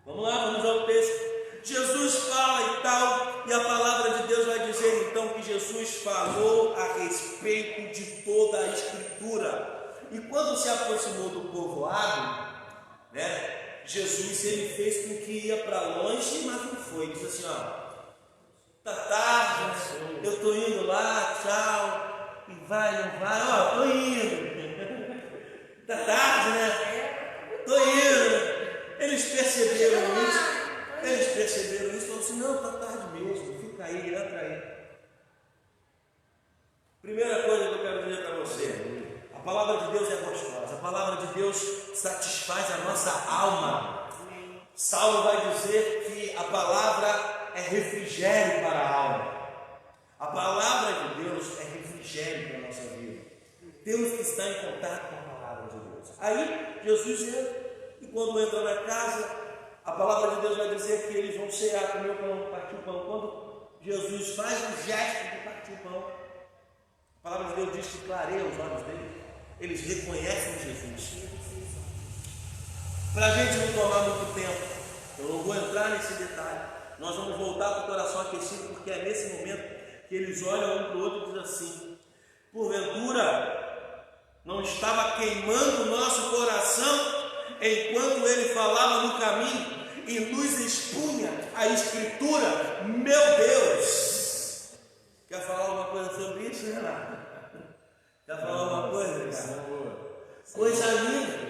Vamos lá, vamos ao texto. Jesus fala e tal, e a palavra de Deus vai dizer então que Jesus falou a respeito de toda a Escritura. E quando se aproximou do povoado, Jesus ele fez com que ia para longe, mas não foi. Diz assim: tá tarde, eu estou indo lá, tchau, e vai, não vai, estou indo. Tá tarde, né? Estou indo. Eles perceberam isso, falaram assim: não, está tarde mesmo, fica aí, entra aí. Primeira coisa que eu quero dizer para você: a palavra de Deus é gostosa, a palavra de Deus satisfaz a nossa alma. Saulo vai dizer que a palavra é refrigério para a alma. A palavra de Deus é refrigério para a nossa vida. Temos que estar em contato com a palavra de Deus. Aí Jesus entra. E quando entra na casa, a palavra de Deus vai dizer que eles vão cear, comer o pão, partir o pão. Quando Jesus faz o gesto de partir o pão, a palavra de Deus diz que clareia os olhos deles. Eles reconhecem Jesus. Para a gente não tomar muito tempo, eu não vou entrar nesse detalhe. Nós vamos voltar para o coração aquecido, porque é nesse momento que eles olham um para o outro e dizem assim: porventura não estava queimando o nosso coração enquanto ele falava no caminho e nos expunha a Escritura? Meu Deus! Quer falar alguma coisa sobre isso, Renato? Quer falar alguma coisa, cara? Coisa linda.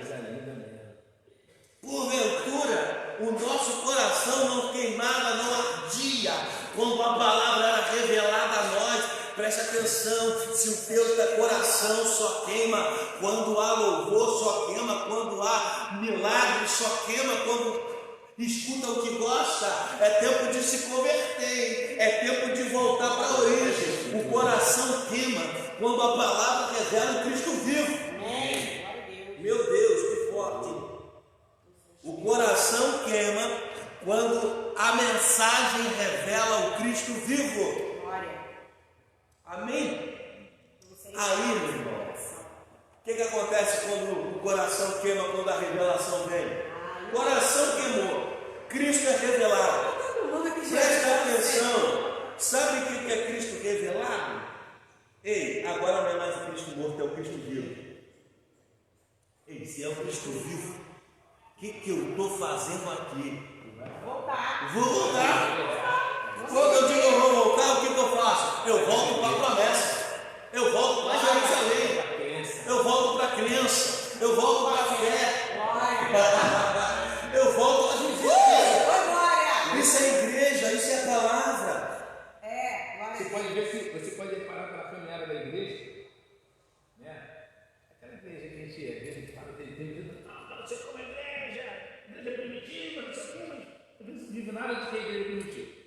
Porventura, o nosso coração não queimava, não ardia quando a palavra era revelada a nós. Preste atenção: se o teu coração só queima quando há louvor, só queima quando há milagre, só queima quando escuta o que gosta, é tempo de se converter, é tempo de voltar para a origem. O coração queima quando a palavra revela o Cristo vivo. Meu Deus, que forte! O coração queima quando a mensagem revela o Cristo vivo. Amém? Aí, meu irmão, o que acontece quando o coração queima, quando a revelação vem? O coração queimou, Cristo é revelado. Presta atenção, sabe o que é Cristo revelado? Ei, agora não é mais o Cristo morto, é o Cristo vivo. Ei, se é o Cristo vivo, o que eu estou fazendo aqui? Vou voltar. Quando eu digo eu vou voltar, o que eu faço? Eu volto para a promessa, eu volto para Jerusalém, eu volto para a crença, eu volto para a fé, eu volto a viver. Isso é igreja, isso é palavra. Você pode ver que você pode reparar pela caminhada da igreja, né? Aquela igreja que a gente vê, a gente fala, tem vida, não, você como igreja primitiva, não sei o que, mas não vive nada de que é igreja primitiva.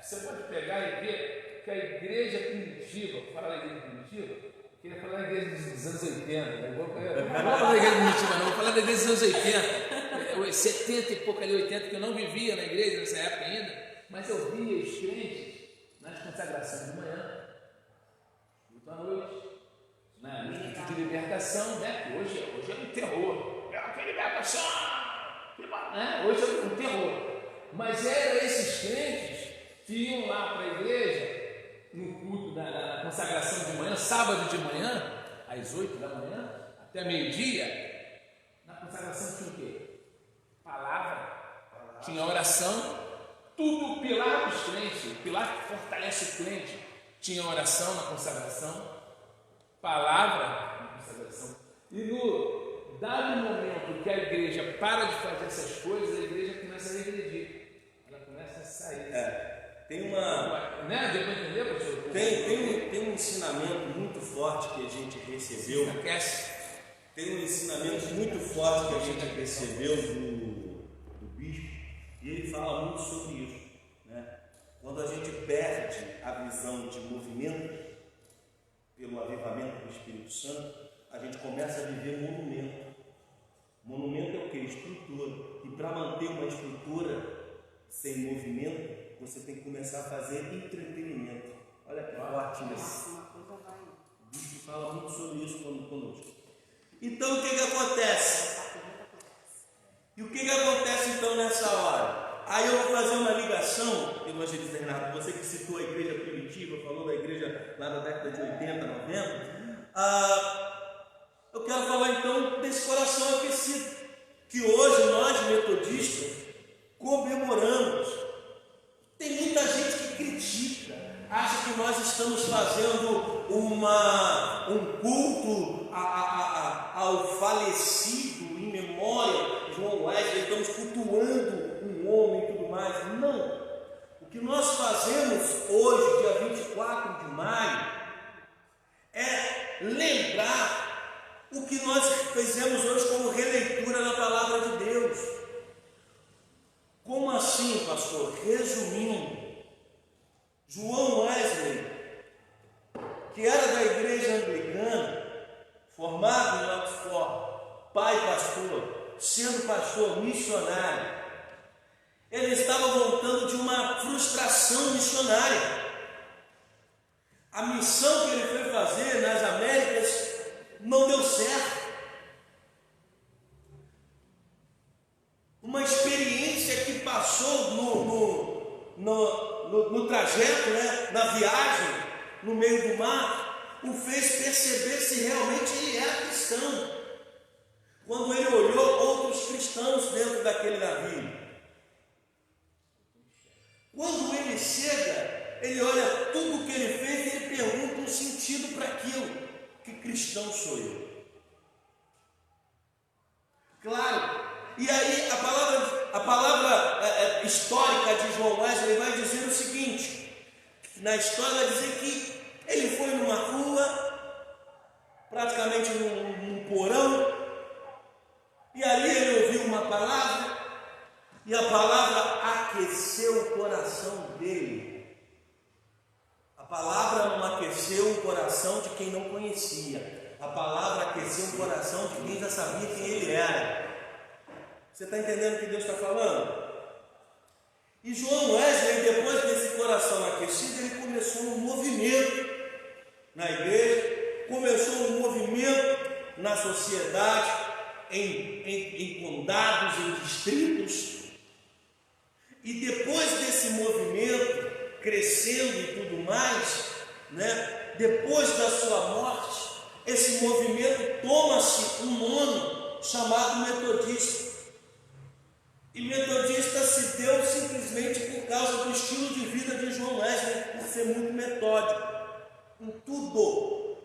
Você pode pegar e ver que a igreja primitiva, falar da igreja primitiva, queria falar da igreja dos anos 80, né? Não vou falar da igreja primitiva, não, vou falar da igreja dos anos 80, 70 e pouco ali, 80, que eu não vivia na igreja nessa época ainda, mas eu via os crentes nas consagrações de manhã, culto à noite, no culto de libertação, né? Que hoje é um terror, que libertação, né? Hoje é um terror, mas eram esses crentes que iam lá para a igreja no culto da consagração de manhã, sábado de manhã, às 8 da manhã, até meio-dia. Na consagração tinha o quê? Palavra, tinha oração, tudo o pilar dos crentes, o pilar que fortalece o crente. Tinha oração na consagração, palavra na consagração. E no dado momento que a igreja para de fazer essas coisas, a igreja começa a regredir, ela começa a sair. Tem uma... Né? Deu para entender, pastor? Tem um ensinamento muito forte que a gente recebeu. Tem um ensinamento muito forte que a gente recebeu do bispo, e ele fala muito sobre isso, né? Quando a gente perde a visão de movimento pelo avivamento do Espírito Santo, a gente começa a viver monumento. Monumento é o que? Estrutura. E para manter uma estrutura sem movimento, você tem que começar a fazer entretenimento. Olha que forte isso. O bispo fala muito sobre isso conosco. Então o que acontece? E o que acontece então nessa hora? Aí eu vou fazer uma ligação, evangelista Renato, você que citou a igreja primitiva, falou da igreja lá da década de 80, 90. Eu quero falar então desse coração aquecido, que hoje nós metodistas comemoramos. Tem muita gente que critica, acha que nós estamos fazendo um culto ao falecido, em memória, João Wesley, estamos cultuando um homem e tudo mais. Não. O que nós fazemos hoje, dia 24 de maio, é lembrar o que nós fizemos hoje como releitura da palavra de Deus. Como assim, pastor? Resumindo, João Wesley, que era da igreja anglicana, formado em Oxford, pai pastor, sendo pastor missionário, ele estava voltando de uma frustração missionária. A missão que ele foi fazer nas Américas não deu certo. Uma experiência que passou no trajeto, né, na viagem, no meio do mar, o fez perceber se realmente ele era cristão. Quando ele olhou outros cristãos dentro daquele navio. Quando ele chega, ele olha tudo o que ele fez e ele pergunta um sentido para aquilo. Que cristão sou eu? Claro. E aí a palavra histórica de João Wesley vai dizer o seguinte. Na história vai dizer que ele foi numa rua, praticamente num porão, e ali ele ouviu uma palavra, e a palavra aqueceu o coração dele. A palavra não aqueceu o coração de quem não conhecia. A palavra aqueceu o coração de quem já sabia quem ele era. Você está entendendo o que Deus está falando? E João Wesley, depois desse coração aquecido, ele começou um movimento na igreja, começou um movimento na sociedade, em condados, em distritos. E depois desse movimento crescendo e tudo mais, né, depois da sua morte, esse movimento toma-se um nome chamado metodista. E metodista se deu simplesmente por causa do estilo de vida de João Wesley, por ser muito metódico em tudo,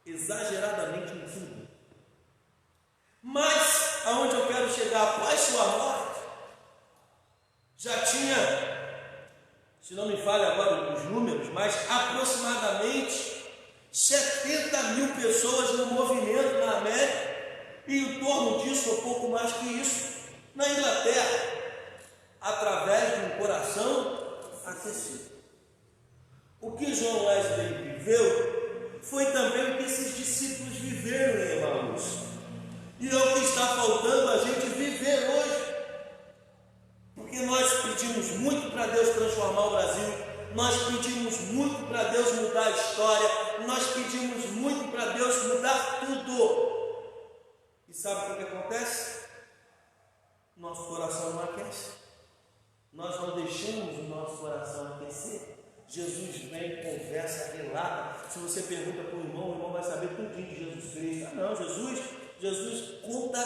exageradamente em tudo. Mas aonde eu quero chegar após sua morte, já tinha, se não me falha agora os números, mas aproximadamente 70 mil pessoas no movimento na América, e em torno disso, ou pouco mais que isso, na Inglaterra, através de um coração aquecido. O que João Wesley viveu foi também o que esses discípulos viveram em Emaús. E é o que está faltando a gente viver hoje. Porque nós pedimos muito para Deus transformar o Brasil, nós pedimos muito para Deus mudar a história, nós pedimos muito para Deus mudar tudo. E sabe o que acontece? Nosso coração não aquece. Nós não deixamos o nosso coração aquecer. Jesus vem, conversa, relata. Se você pergunta para o irmão vai saber tudinho de Jesus Cristo. Ah, não, Jesus conta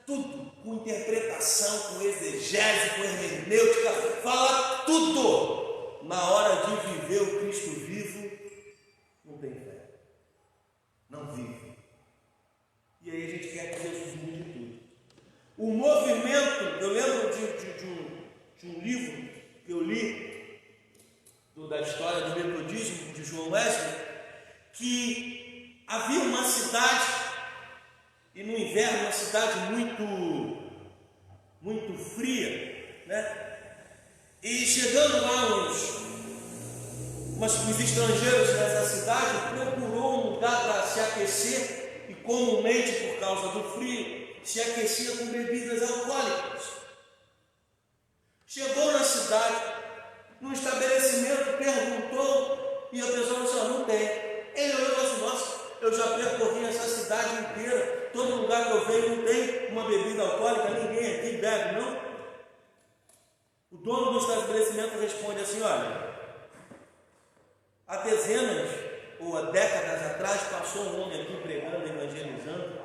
tudo, com interpretação, com exegese, com hermenêutica, fala tudo. Na hora de viver o Cristo vivo, não tem fé, não vive. E aí a gente quer que Jesus mude tudo. O movimento, eu lembro de um livro que eu li, da história do metodismo de João Wesley, que havia uma cidade, e no inverno uma cidade muito fria, né? E chegando lá os estrangeiros nessa cidade procurou um lugar para se aquecer, e comumente por causa do frio se aquecia com bebidas alcoólicas. Chegou na cidade, no estabelecimento, perguntou, e a pessoa disse: não tem. Ele olhou e disse: nossa, eu já percorri essa cidade inteira, todo lugar que eu venho não tem uma bebida alcoólica, ninguém aqui bebe, não? O dono do estabelecimento responde assim: olha, há dezenas ou há décadas atrás passou um homem aqui pregando, evangelizando,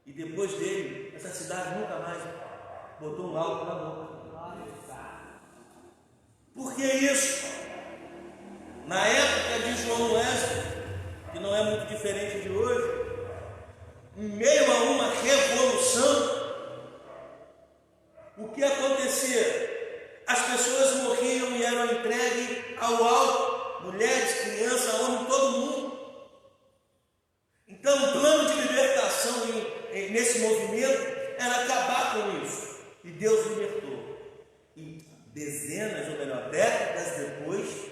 e depois dele, essa cidade nunca mais botou um álcool na boca. Por que isso? Na época de João Wesley, que não é muito diferente de hoje, em meio a uma revolução, o que acontecia? As pessoas morriam e eram entregues ao álcool, mulheres, crianças, homens, todo mundo. Então o plano de libertação nesse movimento era acabar com isso, e Deus libertou. E dezenas, ou melhor, décadas depois,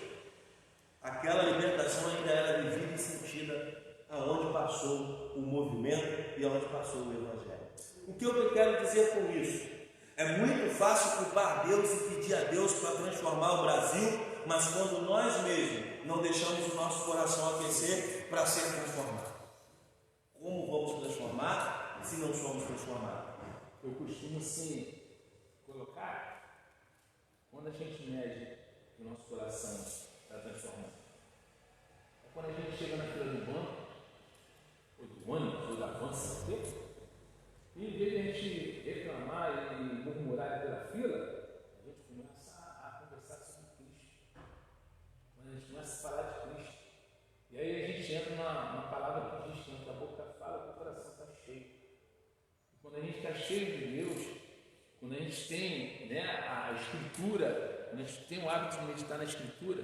aquela libertação ainda era vivida e sentida aonde passou o movimento e aonde passou o Evangelho. O que eu quero dizer com isso? É muito fácil culpar Deus e pedir a Deus para transformar o Brasil, mas quando nós mesmos não deixamos o nosso coração aquecer para ser transformado, como vamos transformar se não somos transformados? Eu costumo sim colocar, quando a gente mede o nosso coração para transformar, é quando a gente chega na fila do banco, ou do ônibus, ou da van, e em vez de a gente reclamar e murmurar pela fila, a gente começa a conversar sobre Cristo. Quando a gente começa a falar de Cristo, e aí a gente entra na palavra que diz que a boca fala, o coração está cheio. E quando a gente está cheio de Deus, quando a gente tem, né, a Escritura, quando a gente tem o hábito de meditar na Escritura,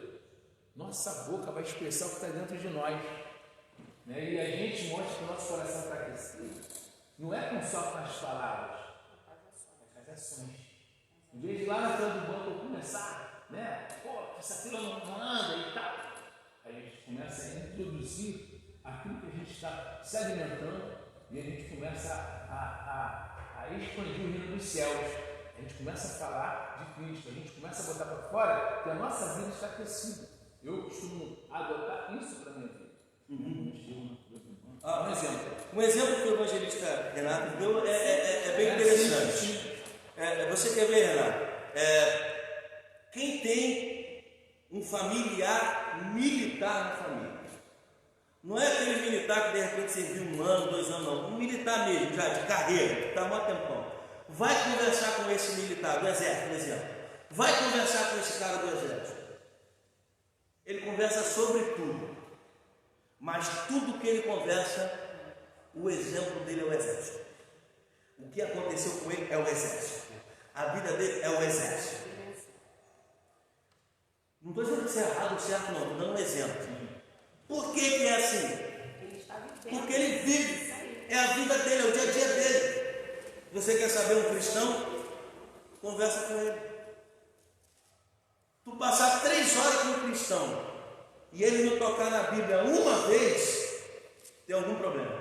nossa boca vai expressar o que está dentro de nós, né? E a gente mostra que o nosso coração está aquecido. Não é com só com as palavras, é com as ações. Em vez de ir lá na frente do banco eu começar, né? Pô, essa fila não anda e tal. A gente começa a introduzir aquilo que a gente está se alimentando, e a gente começa a expandir o reino dos céus. A gente começa a falar de Cristo, a gente começa a botar para fora que a nossa vida está aquecida. Eu costumo adotar isso para a minha vida. Um exemplo que o evangelista Renato deu é bem interessante. Você quer ver, Renato? Quem tem um familiar militar na família, não é aquele militar que de repente serviu 1 ano, 2 anos, não. Um militar mesmo, já de carreira, que está há muito tempão. Vai conversar com esse militar do exército, por exemplo. Vai conversar com esse cara do exército. Ele conversa sobre tudo. Mas tudo que ele conversa, o exemplo dele é o exército. O que aconteceu com ele é o exército. A vida dele é o exército. Não estou dizendo que isso é errado ou certo, não. Estou dando um exemplo. Por que é assim? Porque ele vive. É a vida dele, é o dia a dia dele. Você quer saber um cristão? Conversa com ele. Tu passar 3 horas com um cristão e ele não tocar na Bíblia uma vez, tem algum problema.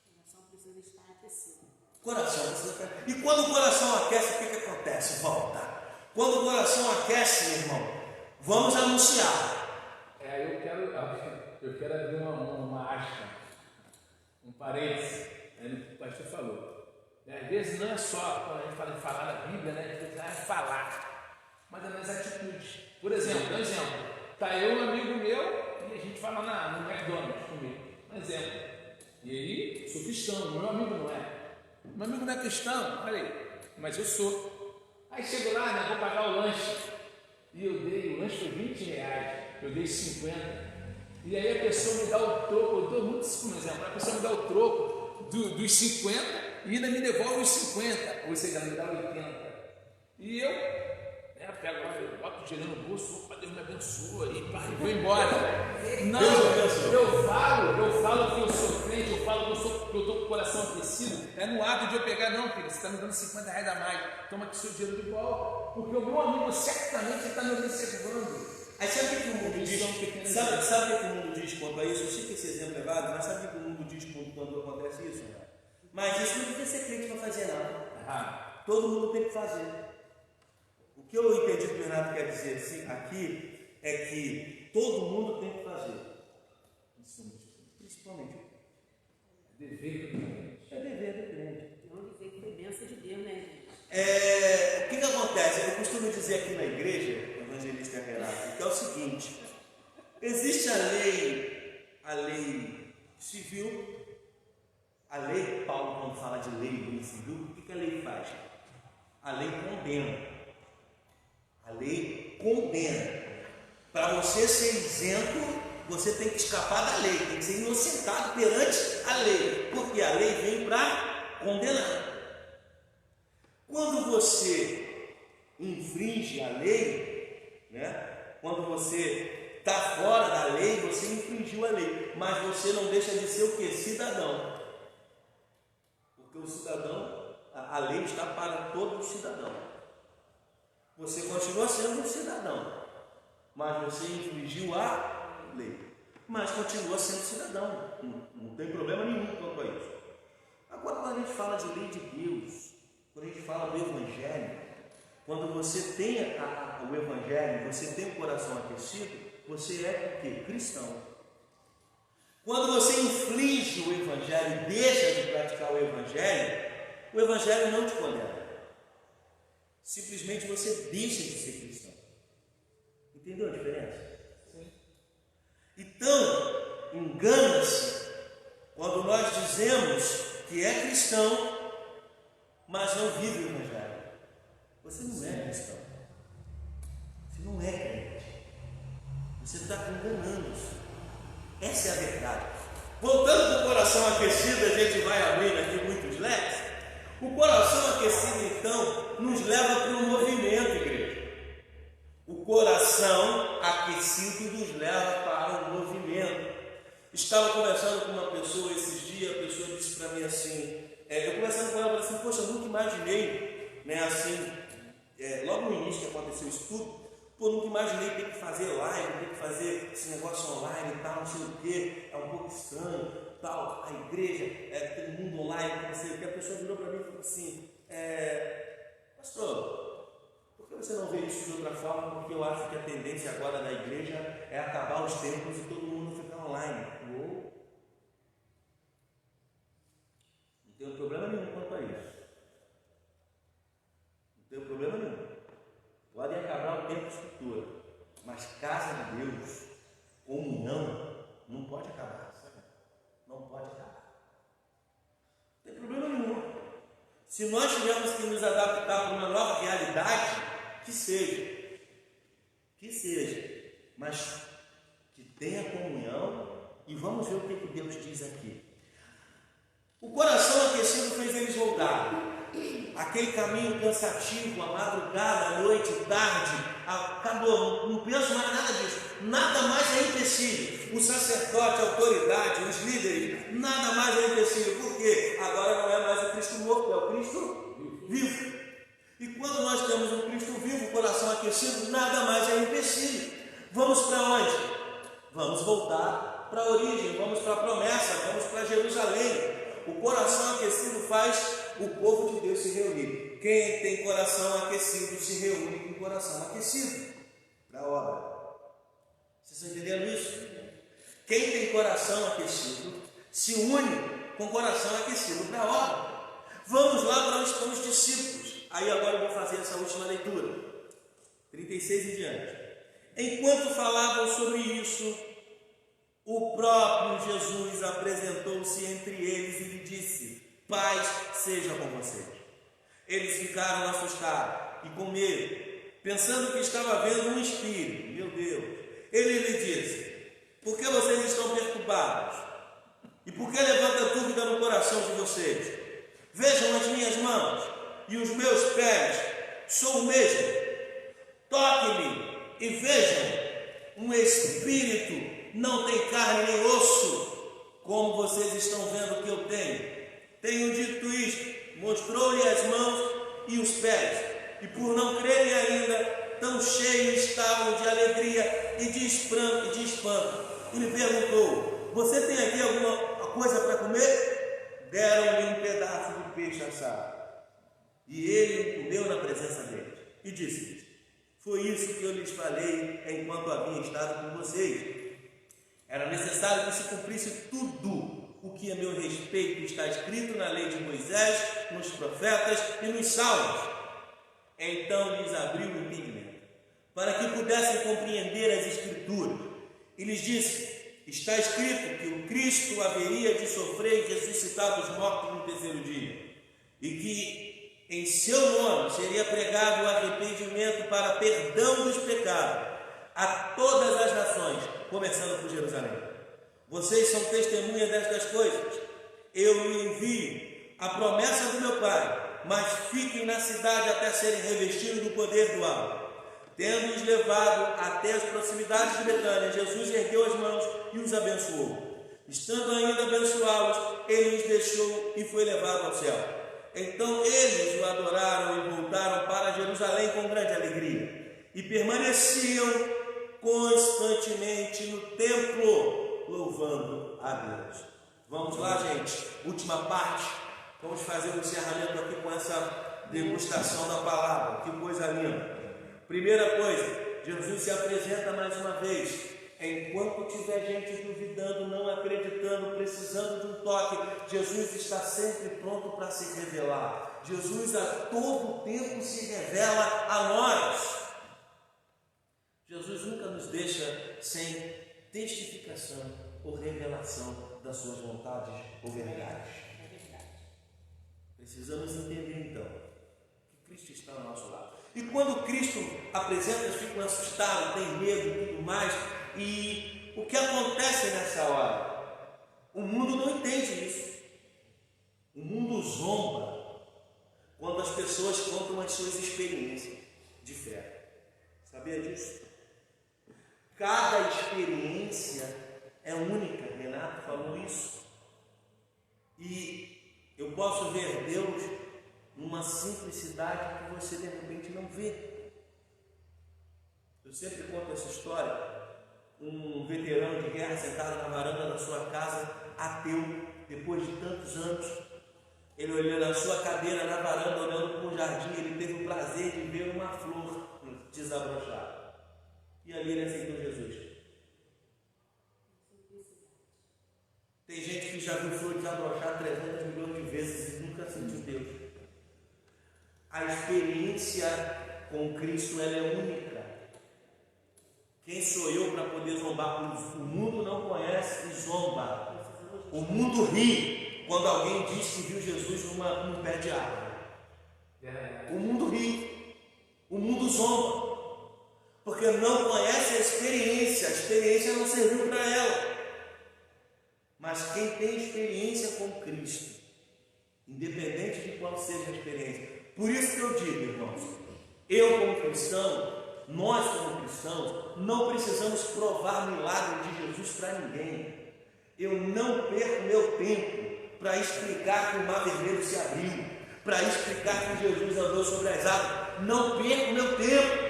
O coração precisa estar aquecido. Coração precisa estar. E quando o coração aquece, o que acontece? Volta. Quando o coração aquece, meu irmão, vamos anunciar. Eu quero abrir uma aspa, um parênteses, no que o pastor falou. Às vezes não é só quando a gente fala de falar da Bíblia, né? A gente vai falar, mas é nas atitudes. Por exemplo, está eu, um amigo meu, e a gente fala no McDonald's comigo, um exemplo. E aí, sou cristão, meu amigo não é. Meu amigo não é cristão, olha aí, mas eu sou. Aí chego lá, né, vou pagar o lanche, e o lanche foi R$20, eu dei 50. E aí a pessoa me dá o troco, eu dou muito isso como exemplo, a pessoa me dá o troco dos 50 e ainda me devolve os 50, ou seja, ela me dá 80. E eu Pega, bota o dinheiro no bolso, opa, Deus me abençoa, e pá, e vou embora. Não, eu falo que eu sou crente, eu falo que eu estou com o coração aquecido, é no ato de eu pegar, não, filho, você está me dando R$50 a mais, toma aqui seu dinheiro de volta, porque o meu amigo certamente está me observando. Aí sabe o que o mundo diz? Sabe o que o mundo diz quanto a isso? Eu sei que esse exemplo é válido, mas sabe o que o mundo diz quando acontece isso? Né? Mas isso não precisa ser crente para fazer, não. Todo mundo tem que fazer. O que eu entendi que o Bernardo quer dizer assim, aqui é que todo mundo tem que fazer. Principalmente. Dever do crente. É dever do crente. Não dizer que foi bênção de Deus, né, gente? O que acontece? Eu costumo dizer aqui na igreja, evangelista Renato, que é o seguinte: existe a lei civil, a lei, Paulo, quando fala de lei civil, o que a lei faz? A lei condena. A lei condena. Para você ser isento, você tem que escapar da lei, tem que ser inocentado perante a lei, porque a lei vem para condenar. Quando você infringe a lei, né? Quando você está fora da lei, você infringiu a lei, mas você não deixa de ser o que? Cidadão. Porque o cidadão, a lei está para todo cidadão. Você continua sendo um cidadão, mas você infringiu a lei, mas continua sendo cidadão. Não tem problema nenhum quanto a isso. Agora, quando a gente fala de lei de Deus, quando a gente fala do Evangelho, quando você tem o Evangelho, você tem o coração aquecido, você é o quê? Cristão. Quando você inflige o Evangelho e deixa de praticar o Evangelho não te condena. Simplesmente você deixa de ser cristão. Entendeu a diferença? Sim. Então, engana-se quando nós dizemos que é cristão, mas não vive o Evangelho. Você não é cristão. Você não é crente. Você está enganando-se. Essa é a verdade. Voltando para o coração aquecido, a gente vai abrindo aqui muitos leques. O coração aquecido, então, nos leva para um movimento, igreja. O coração aquecido nos leva para um movimento. Estava conversando com uma pessoa esses dias, a pessoa disse para mim assim, eu conversando com ela, eu falei assim, poxa, eu nunca imaginei, né, assim, logo no início que aconteceu isso tudo, nunca imaginei ter que fazer live, ter que fazer esse negócio online e tal, não sei o que, é um pouco estranho, tal, a igreja, todo mundo online, não sei o que. A pessoa virou para mim e falou assim, pastor, por que você não vê isso de outra forma? Porque eu acho que a tendência agora da igreja é acabar os tempos e todo mundo ficar online. Não tenho problema nenhum quanto a isso. Não tenho problema nenhum. Podem acabar o tempo de escritura, mas casa de Deus, comunhão, não pode acabar. Não pode acabar. Não tem problema nenhum. Se nós tivermos que nos adaptar para uma nova realidade, que seja, mas que tenha comunhão. E vamos ver o que Deus diz aqui. O coração aquecido fez eles voltarem. Aquele caminho cansativo, a madrugada, a noite, tarde, acabou, não penso mais nada disso, nada mais é empecilho. O sacerdote, a autoridade, os líderes, nada mais é empecilho. Por quê? Agora não é mais o Cristo morto, é o Cristo vivo. E quando nós temos um Cristo vivo, o coração aquecido, nada mais é empecilho. Vamos para onde? Vamos voltar para a origem, vamos para a promessa, vamos para Jerusalém. O coração aquecido faz o povo de Deus se reunir. Quem tem coração aquecido se reúne com coração aquecido para a obra. Vocês estão entendendo isso? Quem tem coração aquecido se une com coração aquecido para a obra. Vamos lá para onde estão os discípulos. Aí agora eu vou fazer essa última leitura, 36 em diante. Enquanto falavam sobre isso, o próprio Jesus apresentou-se entre eles e lhe disse: paz seja com vocês. Eles ficaram assustados e com medo, pensando que estava vendo um espírito. Meu Deus! Ele lhe disse: por que vocês estão perturbados? E por que levanta dúvida no coração de vocês? Vejam as minhas mãos e os meus pés, sou o mesmo. toquem-me e vejam, um espírito não tem carne nem osso, como vocês estão vendo que eu tenho. Tenho dito isto, mostrou-lhe as mãos e os pés, e por não crerem ainda, tão cheios estavam de alegria e de espanto. Ele perguntou: você tem aqui alguma coisa para comer? Deram-lhe um pedaço de peixe assado, e ele comeu na presença deles, e disse-lhes: foi isso que eu lhes falei enquanto havia estado com vocês. Era necessário que se cumprisse tudo o que a meu respeito está escrito na lei de Moisés, nos profetas e nos salmos. Então lhes abriu o entendimento, para que pudessem compreender as Escrituras. E lhes disse: está escrito que o Cristo haveria de sofrer e ressuscitar dos mortos no terceiro dia, e que em seu nome seria pregado o arrependimento para perdão dos pecados a todas as nações, começando por Jerusalém. Vocês são testemunhas destas coisas. Eu lhe envio a promessa do meu Pai, mas fiquem na cidade até serem revestidos do poder do alto. Tendo-os levado até as proximidades de Betânia, Jesus ergueu as mãos e os abençoou. Estando ainda a abençoá-los, ele os deixou e foi levado ao céu. Então eles o adoraram e voltaram para Jerusalém com grande alegria, e permaneciam constantemente no templo, louvando a Deus. Vamos lá, gente, última parte. Vamos fazer um encerramento aqui com essa degustação da palavra. Que coisa linda. Primeira coisa, Jesus se apresenta mais uma vez. Enquanto tiver gente duvidando, não acreditando, precisando de um toque, Jesus está sempre pronto para se revelar. Jesus a todo tempo se revela a nós. Jesus nunca nos deixa sem testificação ou revelação das suas vontades ou verdades. Precisamos entender então que Cristo está ao nosso lado. E quando Cristo apresenta, eles ficam assustados, têm medo e tudo mais. E o que acontece nessa hora? O mundo não entende isso. O mundo zomba quando as pessoas contam as suas experiências de fé. Sabia disso? Cada experiência é única. Renato falou isso. E eu posso ver Deus numa simplicidade que você de repente não vê. Eu sempre conto essa história. Um veterano de guerra sentado na varanda da sua casa, ateu, depois de tantos anos, ele olhou na sua cadeira na varanda, olhando para o jardim, ele teve o prazer de ver uma flor desabrochar. E ali ele aceitou Jesus. Tem gente que já viu flor desabrochar 300 milhões de vezes e nunca sentiu Deus. A experiência com Cristo ela é única. Quem sou eu para poder zombar? O mundo não conhece e zomba. O mundo ri quando alguém diz que viu Jesus num pé de árvore. O mundo ri. O mundo zomba. Porque não conhece a experiência não serviu para ela. Mas quem tem experiência com Cristo, independente de qual seja a experiência, por isso que eu digo, irmãos, eu como cristão, nós como cristãos, não precisamos provar milagre de Jesus para ninguém. Eu não perco meu tempo para explicar que o mar vermelho se abriu, para explicar que Jesus andou sobre as águas. Não perco meu tempo.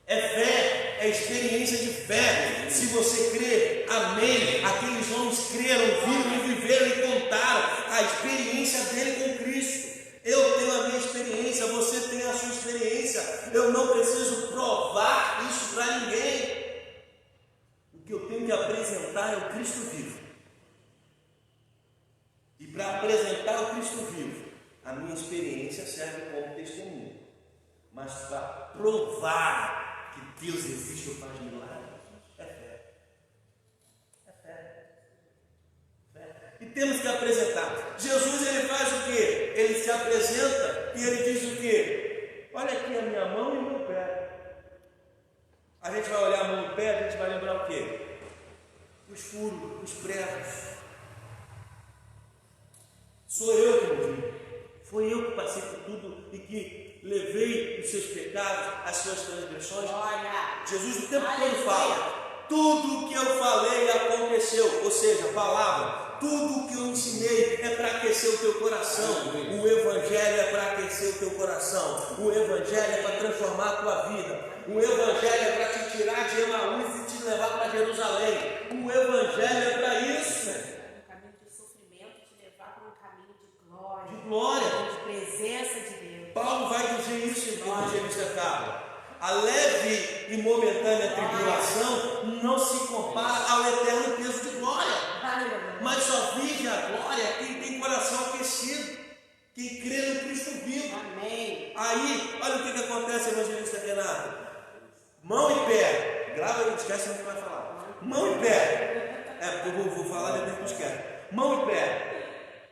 É fé, é experiência de fé. Se você crê, amém. Aqueles homens creram, viram e viveram e contaram a experiência dele com Cristo. Eu tenho a minha experiência, você tem a sua experiência. Eu não preciso provar isso para ninguém. O que eu tenho que apresentar é o Cristo vivo. E para apresentar o Cristo vivo, a minha experiência serve como testemunho. Mas para provar que Deus existe ou faz milagre, é fé. É fé. Fé. E temos que apresentar. Jesus ele faz o quê? Ele se apresenta e ele diz o quê? Olha aqui a minha mão e o meu pé. A gente vai olhar a mão e o pé, a gente vai lembrar o quê? Os furos, os pregos. Sou eu que ouvi. Foi eu que passei por tudo e que levei os seus pecados, as suas transgressões. Olha, Jesus o tempo todo aleluia. fala: tudo que eu falei aconteceu. Ou seja, a palavra, tudo que eu ensinei é para aquecer o teu coração. O Evangelho é para aquecer o teu coração. O Evangelho é para transformar a tua vida. O Evangelho é para te tirar de Emaús e te levar para Jerusalém. O Evangelho é para isso. Um caminho de sofrimento te levar para um caminho de glória. De glória. De presença de Deus. Paulo vai dizer isso em Evangelista Carlos. A leve e momentânea tribulação não se compara ao eterno peso de glória. Mas só vive a glória quem tem coração aquecido, quem crê no Cristo vivo. Amém. Aí, olha o que acontece, Evangelista Renato. Mão e pé. Grava aí, esquece o que vai falar. Mão e pé. Eu vou falar depois que esquece. Mão e pé.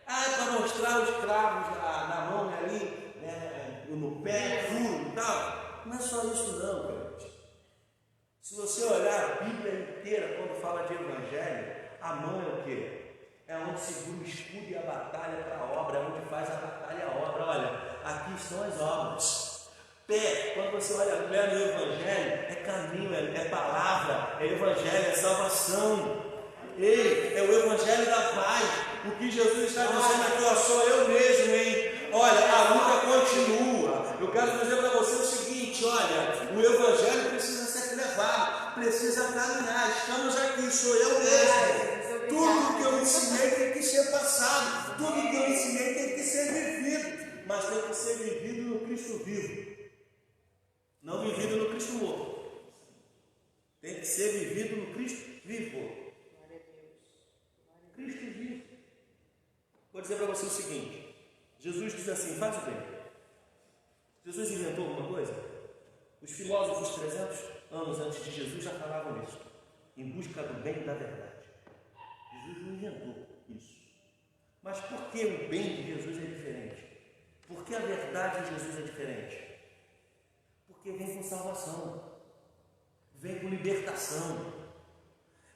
É para mostrar os cravos na mão ali, no pé, furo e tal. Não é só isso não, gente. Se você olhar a Bíblia inteira, quando fala de Evangelho, a mão é o quê? É onde segura o escudo e a batalha para a obra, é onde faz a batalha e a obra. Olha, aqui estão as obras. Pé, quando você olha o pé no Evangelho, é caminho, é palavra, é Evangelho, é salvação. Ei, é o Evangelho da paz. O que Jesus está dizendo aqui, ó, sou eu mesmo, hein? Olha, a luta continua. Eu quero dizer para você o seguinte, olha, o Evangelho precisa ser levado, precisa caminhar. Estamos aqui, sou eu mesmo. Tudo que eu ensinei tem que ser passado, tudo que eu ensinei tem que ser vivido, mas tem que ser vivido no Cristo vivo, não vivido no Cristo morto. Tem que ser vivido no Cristo vivo. Cristo vivo. Vou dizer para você o seguinte: Jesus diz assim, faz o bem. Jesus inventou alguma coisa? Os filósofos 300 anos antes de Jesus já falavam isso, em busca do bem e da verdade. Jesus não inventou isso. Mas por que o bem de Jesus é diferente? Por que a verdade de Jesus é diferente? Porque vem com salvação, vem com libertação.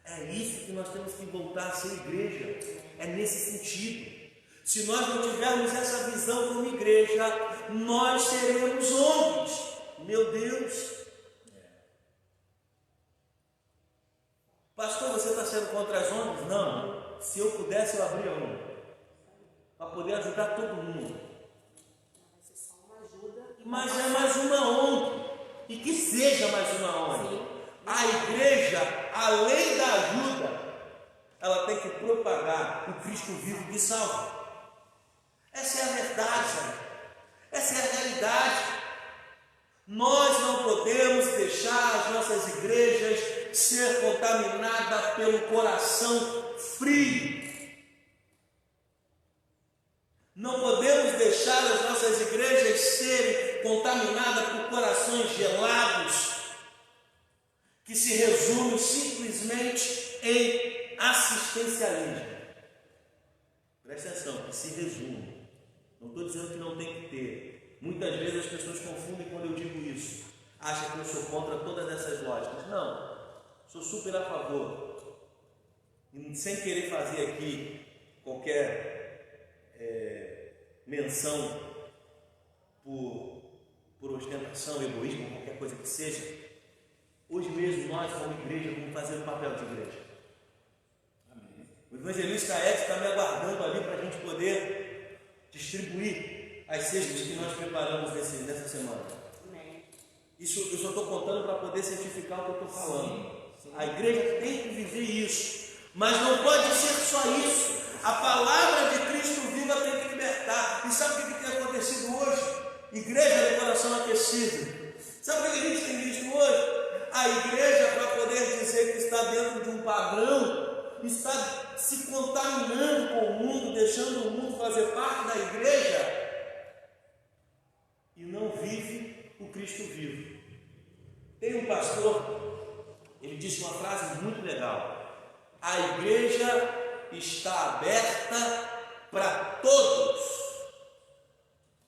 É isso que nós temos que voltar a ser igreja. É nesse sentido. Se nós não tivermos essa visão como igreja, nós seremos ONGs. Meu Deus! Pastor, você está sendo contra as ONGs? Não. Se eu pudesse, eu abria uma para poder ajudar todo mundo. Vai ser só uma ajuda. Mas é mais uma ONG. E que seja mais uma ONG. A igreja, além da ajuda, ela tem que propagar o Cristo vivo que salva. Essa é a verdade, essa é a realidade. Nós não podemos deixar as nossas igrejas ser contaminadas pelo coração frio. Não podemos deixar as nossas igrejas serem contaminadas por corações gelados, que se resume simplesmente em assistencialismo. Presta atenção, que se resume. Não estou dizendo que não tem que ter. Muitas vezes as pessoas confundem quando eu digo isso. Acham que eu sou contra todas essas lógicas. Não, sou super a favor. E sem querer fazer aqui qualquer menção por ostentação, egoísmo, qualquer coisa que seja. Hoje mesmo nós, como igreja, vamos fazer o papel de igreja. Amém. O evangelista Edson está me aguardando ali para a gente poder distribuir as cestas que nós preparamos nessa semana. Amém. Isso eu só estou contando para poder certificar o que eu estou falando. Sim. A igreja tem que viver isso, mas não pode ser só isso. A palavra de Cristo viva tem que libertar. E sabe o que tem acontecido hoje? Igreja de coração aquecido. Sabe o que a gente tem visto hoje? A igreja, para poder dizer que está dentro de um padrão, está se contaminando com o mundo, deixando o mundo fazer parte da igreja e não vive o Cristo vivo. Tem um pastor, ele disse uma frase muito legal: a igreja está aberta para todos,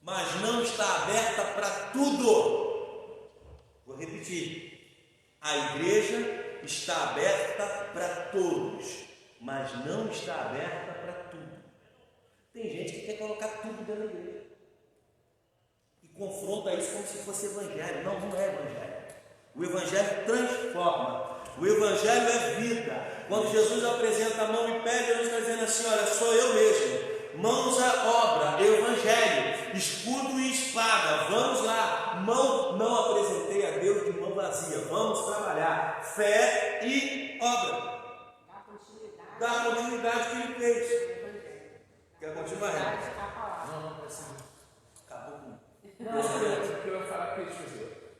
mas não está aberta para tudo. Vou repetir. A igreja está aberta para todos, mas não está aberta para tudo. Tem gente que quer colocar tudo dentro da igreja. confronta isso como se fosse evangelho. Não, não é evangelho. O evangelho transforma. O evangelho é vida. Quando Jesus apresenta a mão e pede, ele está dizendo assim: olha, sou eu mesmo. Mãos à obra, evangelho, escudo e espada, vamos lá. Mão, não apresentei a Deus de mão vazia, vamos trabalhar. Fé e obra. Dá continuidade que ele fez. Quer continuar? Não, precisa. Acabou com. Não, o que eu ia falar que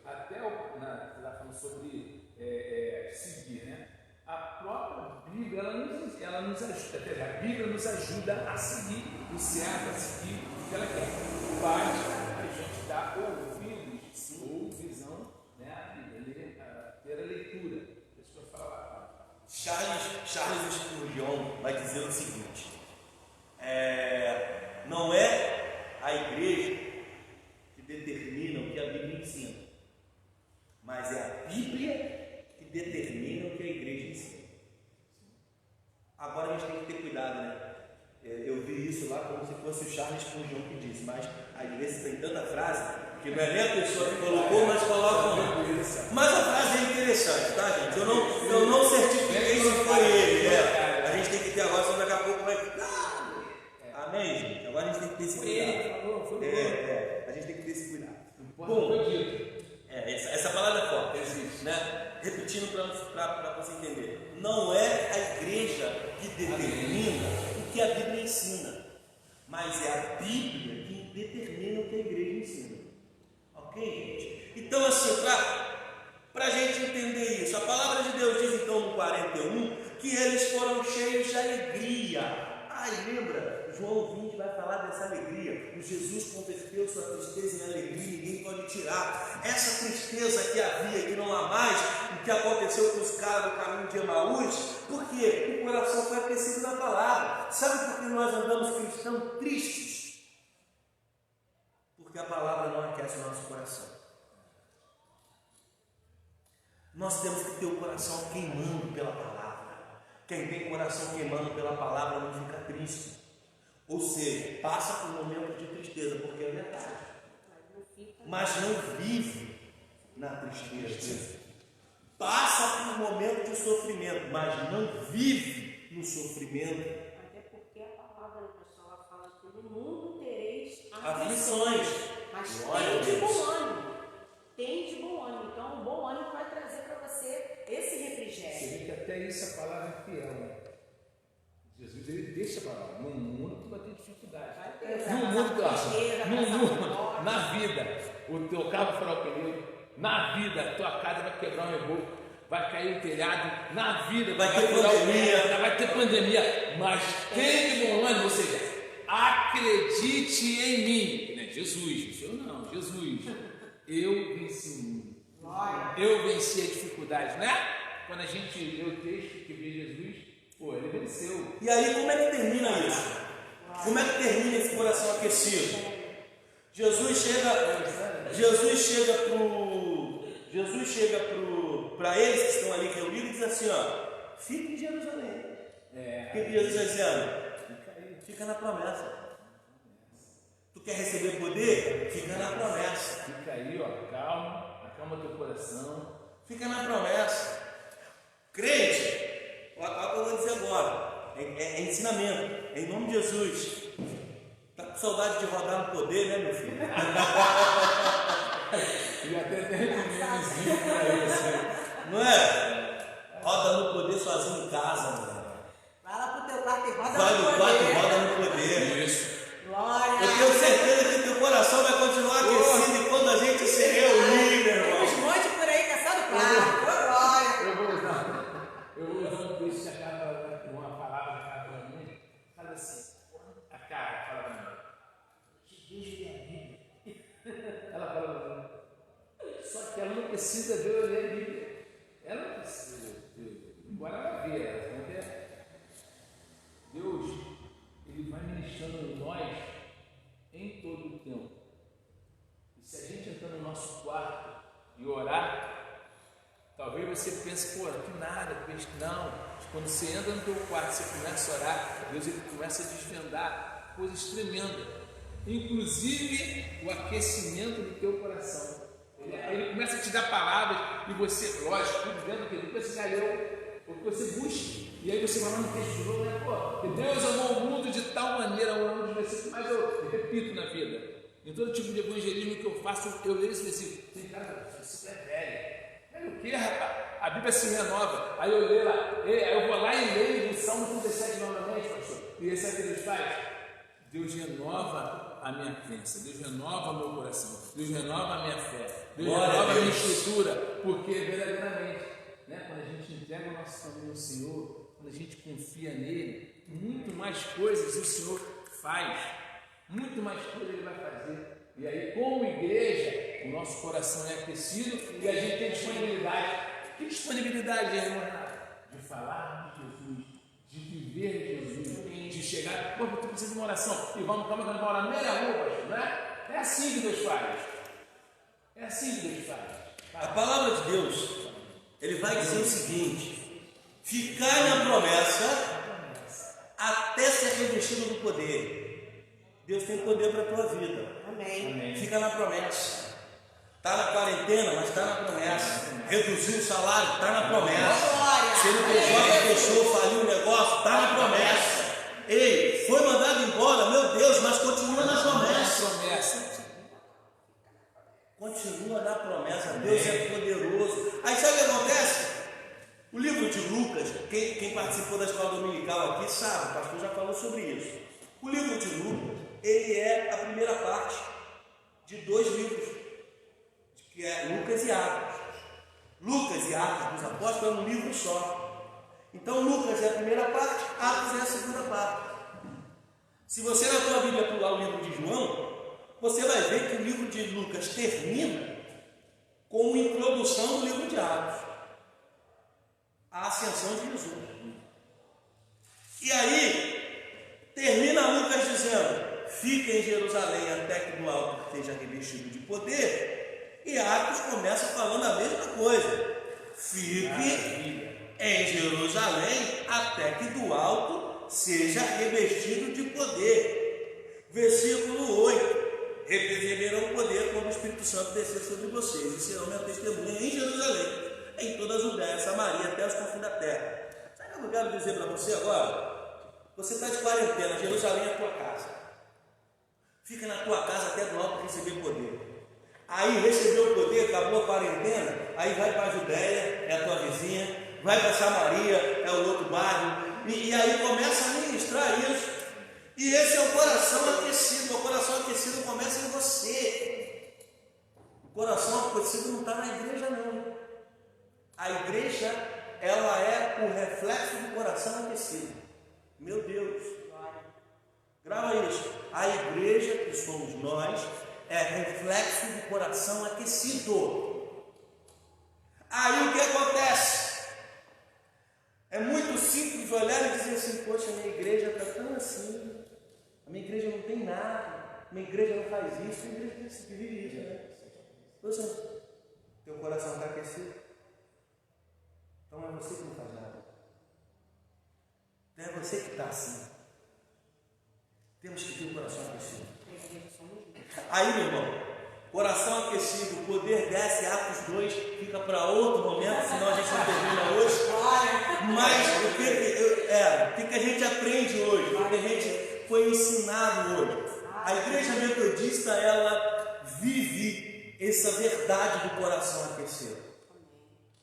até ela falando sobre seguir, né? A própria Bíblia, ela nos ajuda, a Bíblia nos ajuda a seguir o certo, a seguir o que ela quer. Basta a gente dar ouvidos ou visão, né, à Bíblia, ter a leitura. Deixa eu falar. Charles Spurgeon vai dizer o seguinte: não é a igreja que determina o que a Bíblia ensina, mas é a Bíblia que determina o que a igreja ensina. Agora a gente tem que ter cuidado, né? Eu vi isso lá como se fosse o Charles Spurgeon que disse, mas às vezes tem tanta frase que não é nem a pessoa que colocou, mas coloca. Mas a frase é interessante, tá, gente? Eu não certifiquei se foi ele. A gente tem que ter agora, senão daqui a pouco vai. Amém, gente? Agora a gente tem que ter esse cuidado. A gente tem que ter esse cuidado. Bom, essa palavra é forte, né? Repetindo para você entender, não é a igreja que determina o que a Bíblia ensina, mas é a Bíblia que determina o que a igreja ensina. Ok, gente? Então, assim, para a gente entender isso, a palavra de Deus diz então no 41 que eles foram cheios de alegria. Lembra? João 20 vai falar dessa alegria. O Jesus converteu sua tristeza em alegria, ninguém pode tirar. Essa tristeza que havia, que não há mais, o que aconteceu com os caras do caminho de Emaús, porque o coração foi aquecido na palavra. Sabe por que nós andamos cristãos tristes? Porque a palavra não aquece o nosso coração. Nós temos que ter o coração queimando pela palavra. Quem tem coração queimando pela palavra não fica triste. Ou seja, passa por momentos de tristeza, porque é verdade. Mas não vive na tristeza. Passa por momentos de sofrimento, mas não vive no sofrimento. Até porque a palavra, pastor, ela fala que no mundo tereis aflições. Mas tem de bom ânimo. Tem de bom ânimo. Então, o bom ânimo vai trazer para você esse refrigério. Você vê que até isso a palavra é fiel, né? Jesus, ele deixa a palavra. No mundo tu vai ter dificuldade. No mundo, na vida, o teu carro furar o pneu, na vida, a tua casa vai quebrar um reboco, vai cair o telhado, na vida vai ter pandemia, vai ter pandemia, mas tem de bom ânimo, ou seja, acredite em mim, né? Jesus, eu não, Jesus, eu venci o mundo, eu venci a dificuldade, né? Quando a gente lê o texto que vê Jesus, ele venceu. E aí, como é que termina isso? Como é que termina esse coração aquecido? Jesus chega para eles que estão ali reunidos e diz assim: fica em Jerusalém. O que Jesus está dizendo? Fica na promessa. Tu quer receber poder? Fica na promessa. Fica aí, acalma teu coração. Fica na promessa. Crente, olha o que eu vou dizer agora, é ensinamento, em nome de Jesus. Está com saudade de rodar no poder, né, meu filho? E até tem memezinho para isso, não é? Roda no poder sozinho em casa, mano. Vai lá pro teu quarto e roda Vai no no poder. quarto e roda no poder. Isso. Glória. Eu tenho certeza que teu coração vai continuar aquecido e quando a gente se reunir, meu irmão. Tem uns monte por aí que é só do quarto. Glória. Eu vou usar um texto que acaba uma palavra para mim. Fala assim, a cara fala para mim, te vejo ler a Bíblia. Ela fala para mim, só que ela não precisa ver eu ler a Bíblia. Ela não precisa ver, embora ela veja. Deus, Ele vai ministrando em nós em todo o tempo. E se a gente entrar no nosso quarto e orar, talvez você pense, que nada, não. Quando você entra no teu quarto, você começa a orar, Deus ele começa a desvendar coisas tremendas. inclusive o aquecimento do teu coração. Ele começa a te dar palavras e você, lógico, tudo dentro daquilo que você já leu, ou que você busca. E aí você vai lá no texto de novo, né? Pô, que Deus amou o mundo de tal maneira, um dos versículos, mas eu repito na vida. Em todo tipo de evangelismo que eu faço, eu leio esse versículo. Tem cara, isso é velho. Velho o quê, rapaz? A Bíblia se renova. Aí eu leio lá, aí eu vou lá e leio o Salmo 37 novamente, pastor. E esse é o que Deus faz. Deus renova a minha crença, Deus renova o meu coração, Deus renova a minha fé, Deus renova a minha estrutura, porque verdadeiramente, né, quando a gente entrega o nosso caminho ao Senhor, quando a gente confia nele, muito mais coisas o Senhor faz, muito mais coisas Ele vai fazer. E aí, como igreja, o nosso coração é aquecido e a gente tem disponibilidade. Que disponibilidade, irmão? De falar de Jesus, de viver de Jesus, de chegar. Pô, tu precisa de uma oração. E vamos, calma, que eu não vou orar meia rua, pastor, né? É assim que Deus faz. É assim que Deus faz. A palavra de Deus, Ele vai dizer o seguinte: ficai na promessa até ser revestido do poder. Deus tem poder para a tua vida. Amém. Fica na promessa. Está na quarentena, mas está na promessa. Reduziu o salário, está na promessa. Se ele fechou, faliu o negócio, está na promessa. Ei, foi mandado embora, meu Deus, mas continua na promessa. Continua na promessa. Deus é poderoso. Aí sabe o que acontece? O livro de Lucas, quem participou da escola dominical aqui sabe, o pastor já falou sobre isso. O livro de Lucas, ele é a primeira parte de 2 livros, que é Lucas e Atos. Lucas e Atos dos Apóstolos é um livro só. Então Lucas é a primeira parte, Atos é a segunda parte. Se você na tua Bíblia pular o livro de João, você vai ver que o livro de Lucas termina com uma introdução do livro de Atos, a ascensão de Jesus. E aí termina Lucas dizendo: fica em Jerusalém até que do alto esteja revestido de poder. E Atos começa falando a mesma coisa: fique em Jerusalém até que do alto seja revestido de poder. Versículo 8: receberão poder quando o Espírito Santo descer sobre vocês, e serão minha testemunha em Jerusalém, em toda a Judéia, Samaria, até os confins da terra. Sabe o que eu quero dizer para você agora? Você está de quarentena, Jerusalém é a tua casa. Fica na tua casa até do alto receber poder. Aí recebeu o poder, acabou a quarentena, aí vai para a Judéia, é a tua vizinha, vai para Samaria, é o outro bairro, e aí começa a ministrar isso. E esse é o coração aquecido. O coração aquecido começa em você. O coração aquecido não está na igreja, não. A igreja, ela é o reflexo do coração aquecido. Meu Deus, grava isso. A igreja, que somos nós, é reflexo do coração aquecido. Aí o que acontece? É muito simples olhar e dizer assim: poxa, minha igreja está tão assim, a minha igreja não tem nada, minha igreja não faz isso. A igreja tem que viver isso, né? Poxa, teu coração está aquecido? Então é você que não faz nada. É você que está assim. Temos que ter o coração aquecido. Aí, meu irmão, coração aquecido, poder desce, Atos 2, fica para outro momento, senão a gente não termina hoje. Mas o que a gente aprende hoje? O que a gente foi ensinado hoje? A igreja metodista, ela vive essa verdade do coração aquecido.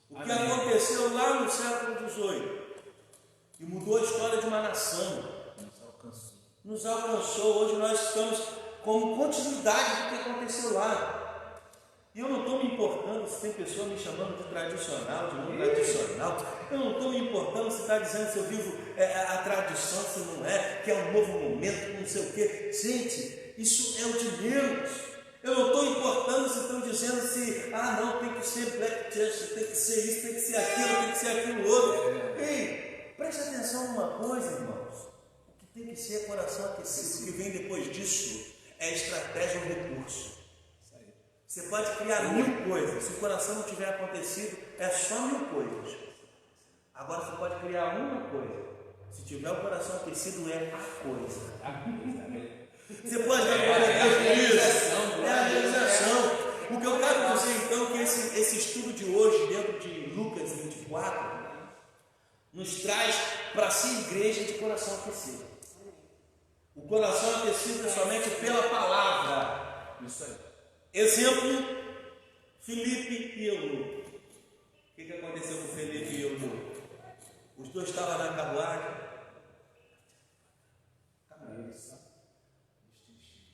O que aconteceu lá no século XVIII e mudou a história de uma nação, nos alcançou. Hoje nós estamos como continuidade do que aconteceu lá. E eu não estou me importando se tem pessoa me chamando de tradicional, de não tradicional. Eu não estou me importando se está dizendo se eu vivo a tradição, se não é, que é um novo momento, não sei o quê. Gente, isso é o de menos. Eu não estou importando se estão dizendo se, não, tem que ser Black Church, tem que ser isso, tem que ser aquilo, tem que ser aquilo outro. Ei, preste atenção numa coisa, irmãos. O que tem que ser é coração aquecido. O que vem depois disso é estratégia ou recurso. Você pode criar 1000 coisas. Se o coração não tiver acontecido, é só 1000 coisas. Agora você pode criar uma coisa. Se tiver o coração aquecido, é a coisa. Você pode estar nos traz para si igreja de coração aquecido. O coração aquecido é somente pela palavra. Isso aí. Exemplo, Filipe e Eunuco. O que aconteceu com Filipe e Eunuco? Os dois estavam na carruagem.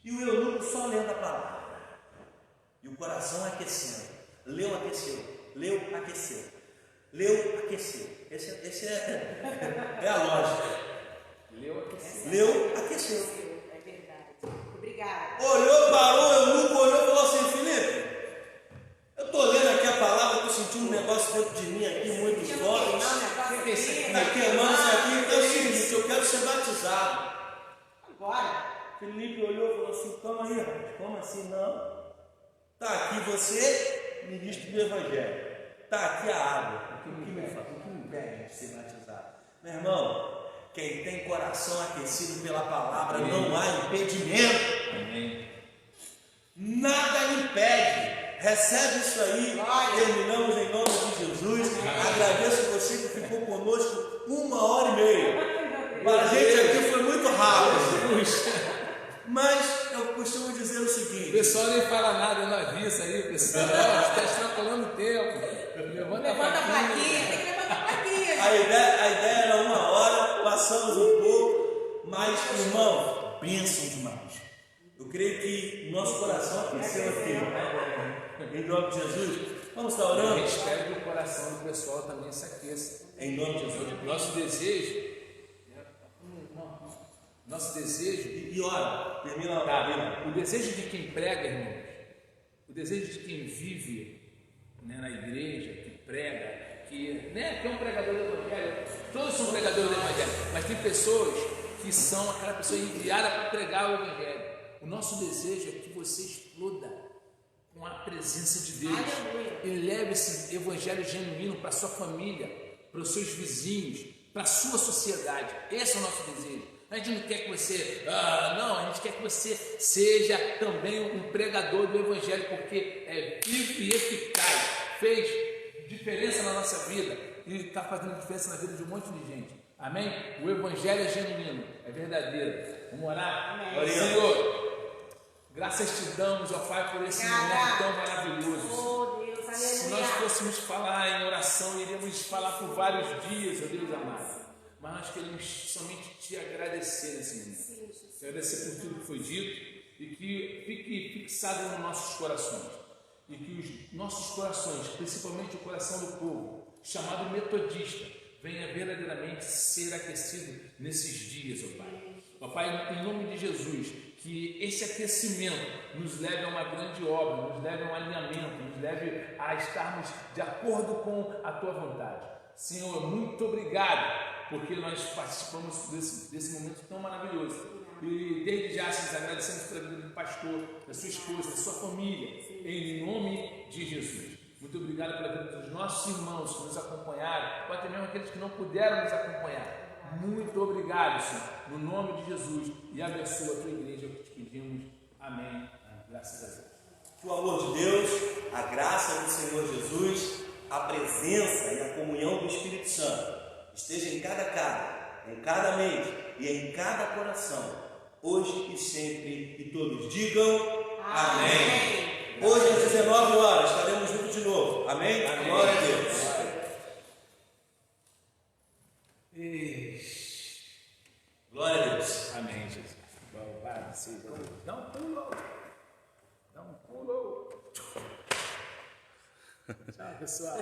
E o eunuco só lendo a palavra. E o coração aquecendo. Leu, aqueceu. Leu, aqueceu. Leu, aqueceu. Esse é a lógica. Leu, aqueceu. Leu, aqueceu. É verdade. Obrigada. Olhou, parou, o eunuco olhou e falou assim: Filipe, eu estou lendo aqui a palavra, estou sentindo um negócio dentro de mim aqui muito forte. Está queimando isso aqui. Então é o seguinte, eu quero ser batizado. Agora. Filipe olhou e falou assim: calma aí, rapaz, como assim não? Está aqui você, ministro do Evangelho. Está aqui a água. O que me impede de ser batizado? Meu irmão, quem tem coração aquecido pela palavra, não há impedimento. Amém. Nada impede. Recebe isso aí. Terminamos em nome de Jesus. Agradeço você que ficou conosco 1h30. Para a gente aqui foi muito rápido. Mas eu costumo dizer o O seguinte: pessoal nem fala nada, eu não aviso aí, o pessoal está extrapolando o tempo. Levanta a plaquinha. Tem que levantar a plaquinha. a ideia era 1 hora, passamos um pouco, mas, irmão, bênção demais. Eu creio que nosso coração aqueceu aqui. Em nome de Jesus. Vamos estar Eu orando? espero que o coração do pessoal também se aqueça. Em nome de Jesus. Nosso desejo, E ora, termina a tá, o desejo de quem prega, irmãos, o desejo de quem vive, né, na igreja, que prega, que é um pregador do Evangelho, todos são pregadores do Evangelho, mas tem pessoas que são aquela pessoa enviada para pregar o Evangelho. O nosso desejo é que você exploda com a presença de Deus. Aleluia. E leve esse Evangelho genuíno para a sua família, para os seus vizinhos, para a sua sociedade. Esse é o nosso desejo. A gente não quer que você, a gente quer que você seja também um pregador do Evangelho, porque é vivo e eficaz, fez diferença na nossa vida e está fazendo diferença na vida de um monte de gente. Amém? O Evangelho é genuíno, é verdadeiro. Vamos orar? Amém. Senhor, graças te damos, ó Pai, por esse momento tão maravilhoso. Oh, Deus, aleluia. Se nós fôssemos falar em oração, iríamos falar por vários dias, ó Deus amado. Mas nós queremos somente te agradecer nesse momento. Agradecer por tudo que foi dito e que fique fixado nos nossos corações. E que os nossos corações, principalmente o coração do povo, chamado metodista, venha verdadeiramente ser aquecido nesses dias, ó Pai. Ó Pai, em nome de Jesus, que esse aquecimento nos leve a uma grande obra, nos leve a um alinhamento, nos leve a estarmos de acordo com a Tua vontade. Senhor, muito obrigado, porque nós participamos desse momento tão maravilhoso. E desde já nós agradecemos pela vida do pastor, da sua esposa, da sua família, em nome de Jesus. Muito obrigado pela vida dos nossos irmãos que nos acompanharam, ou até mesmo aqueles que não puderam nos acompanhar. Muito obrigado, Senhor, no nome de Jesus, e abençoa a tua igreja, é o que te pedimos. Amém. Graças a Deus. Que o amor de Deus, a graça do Senhor Jesus, a presença e a comunhão do Espírito Santo esteja em cada cara, em cada mente e em cada coração, hoje e sempre, e todos digam amém. Hoje às 19 horas estaremos juntos de novo. Amém? Glória a Deus. Glória a Deus. Amém, Jesus. Louvado seja Deus. Dá um pulo. Dá um pulo. Tchau, pessoal.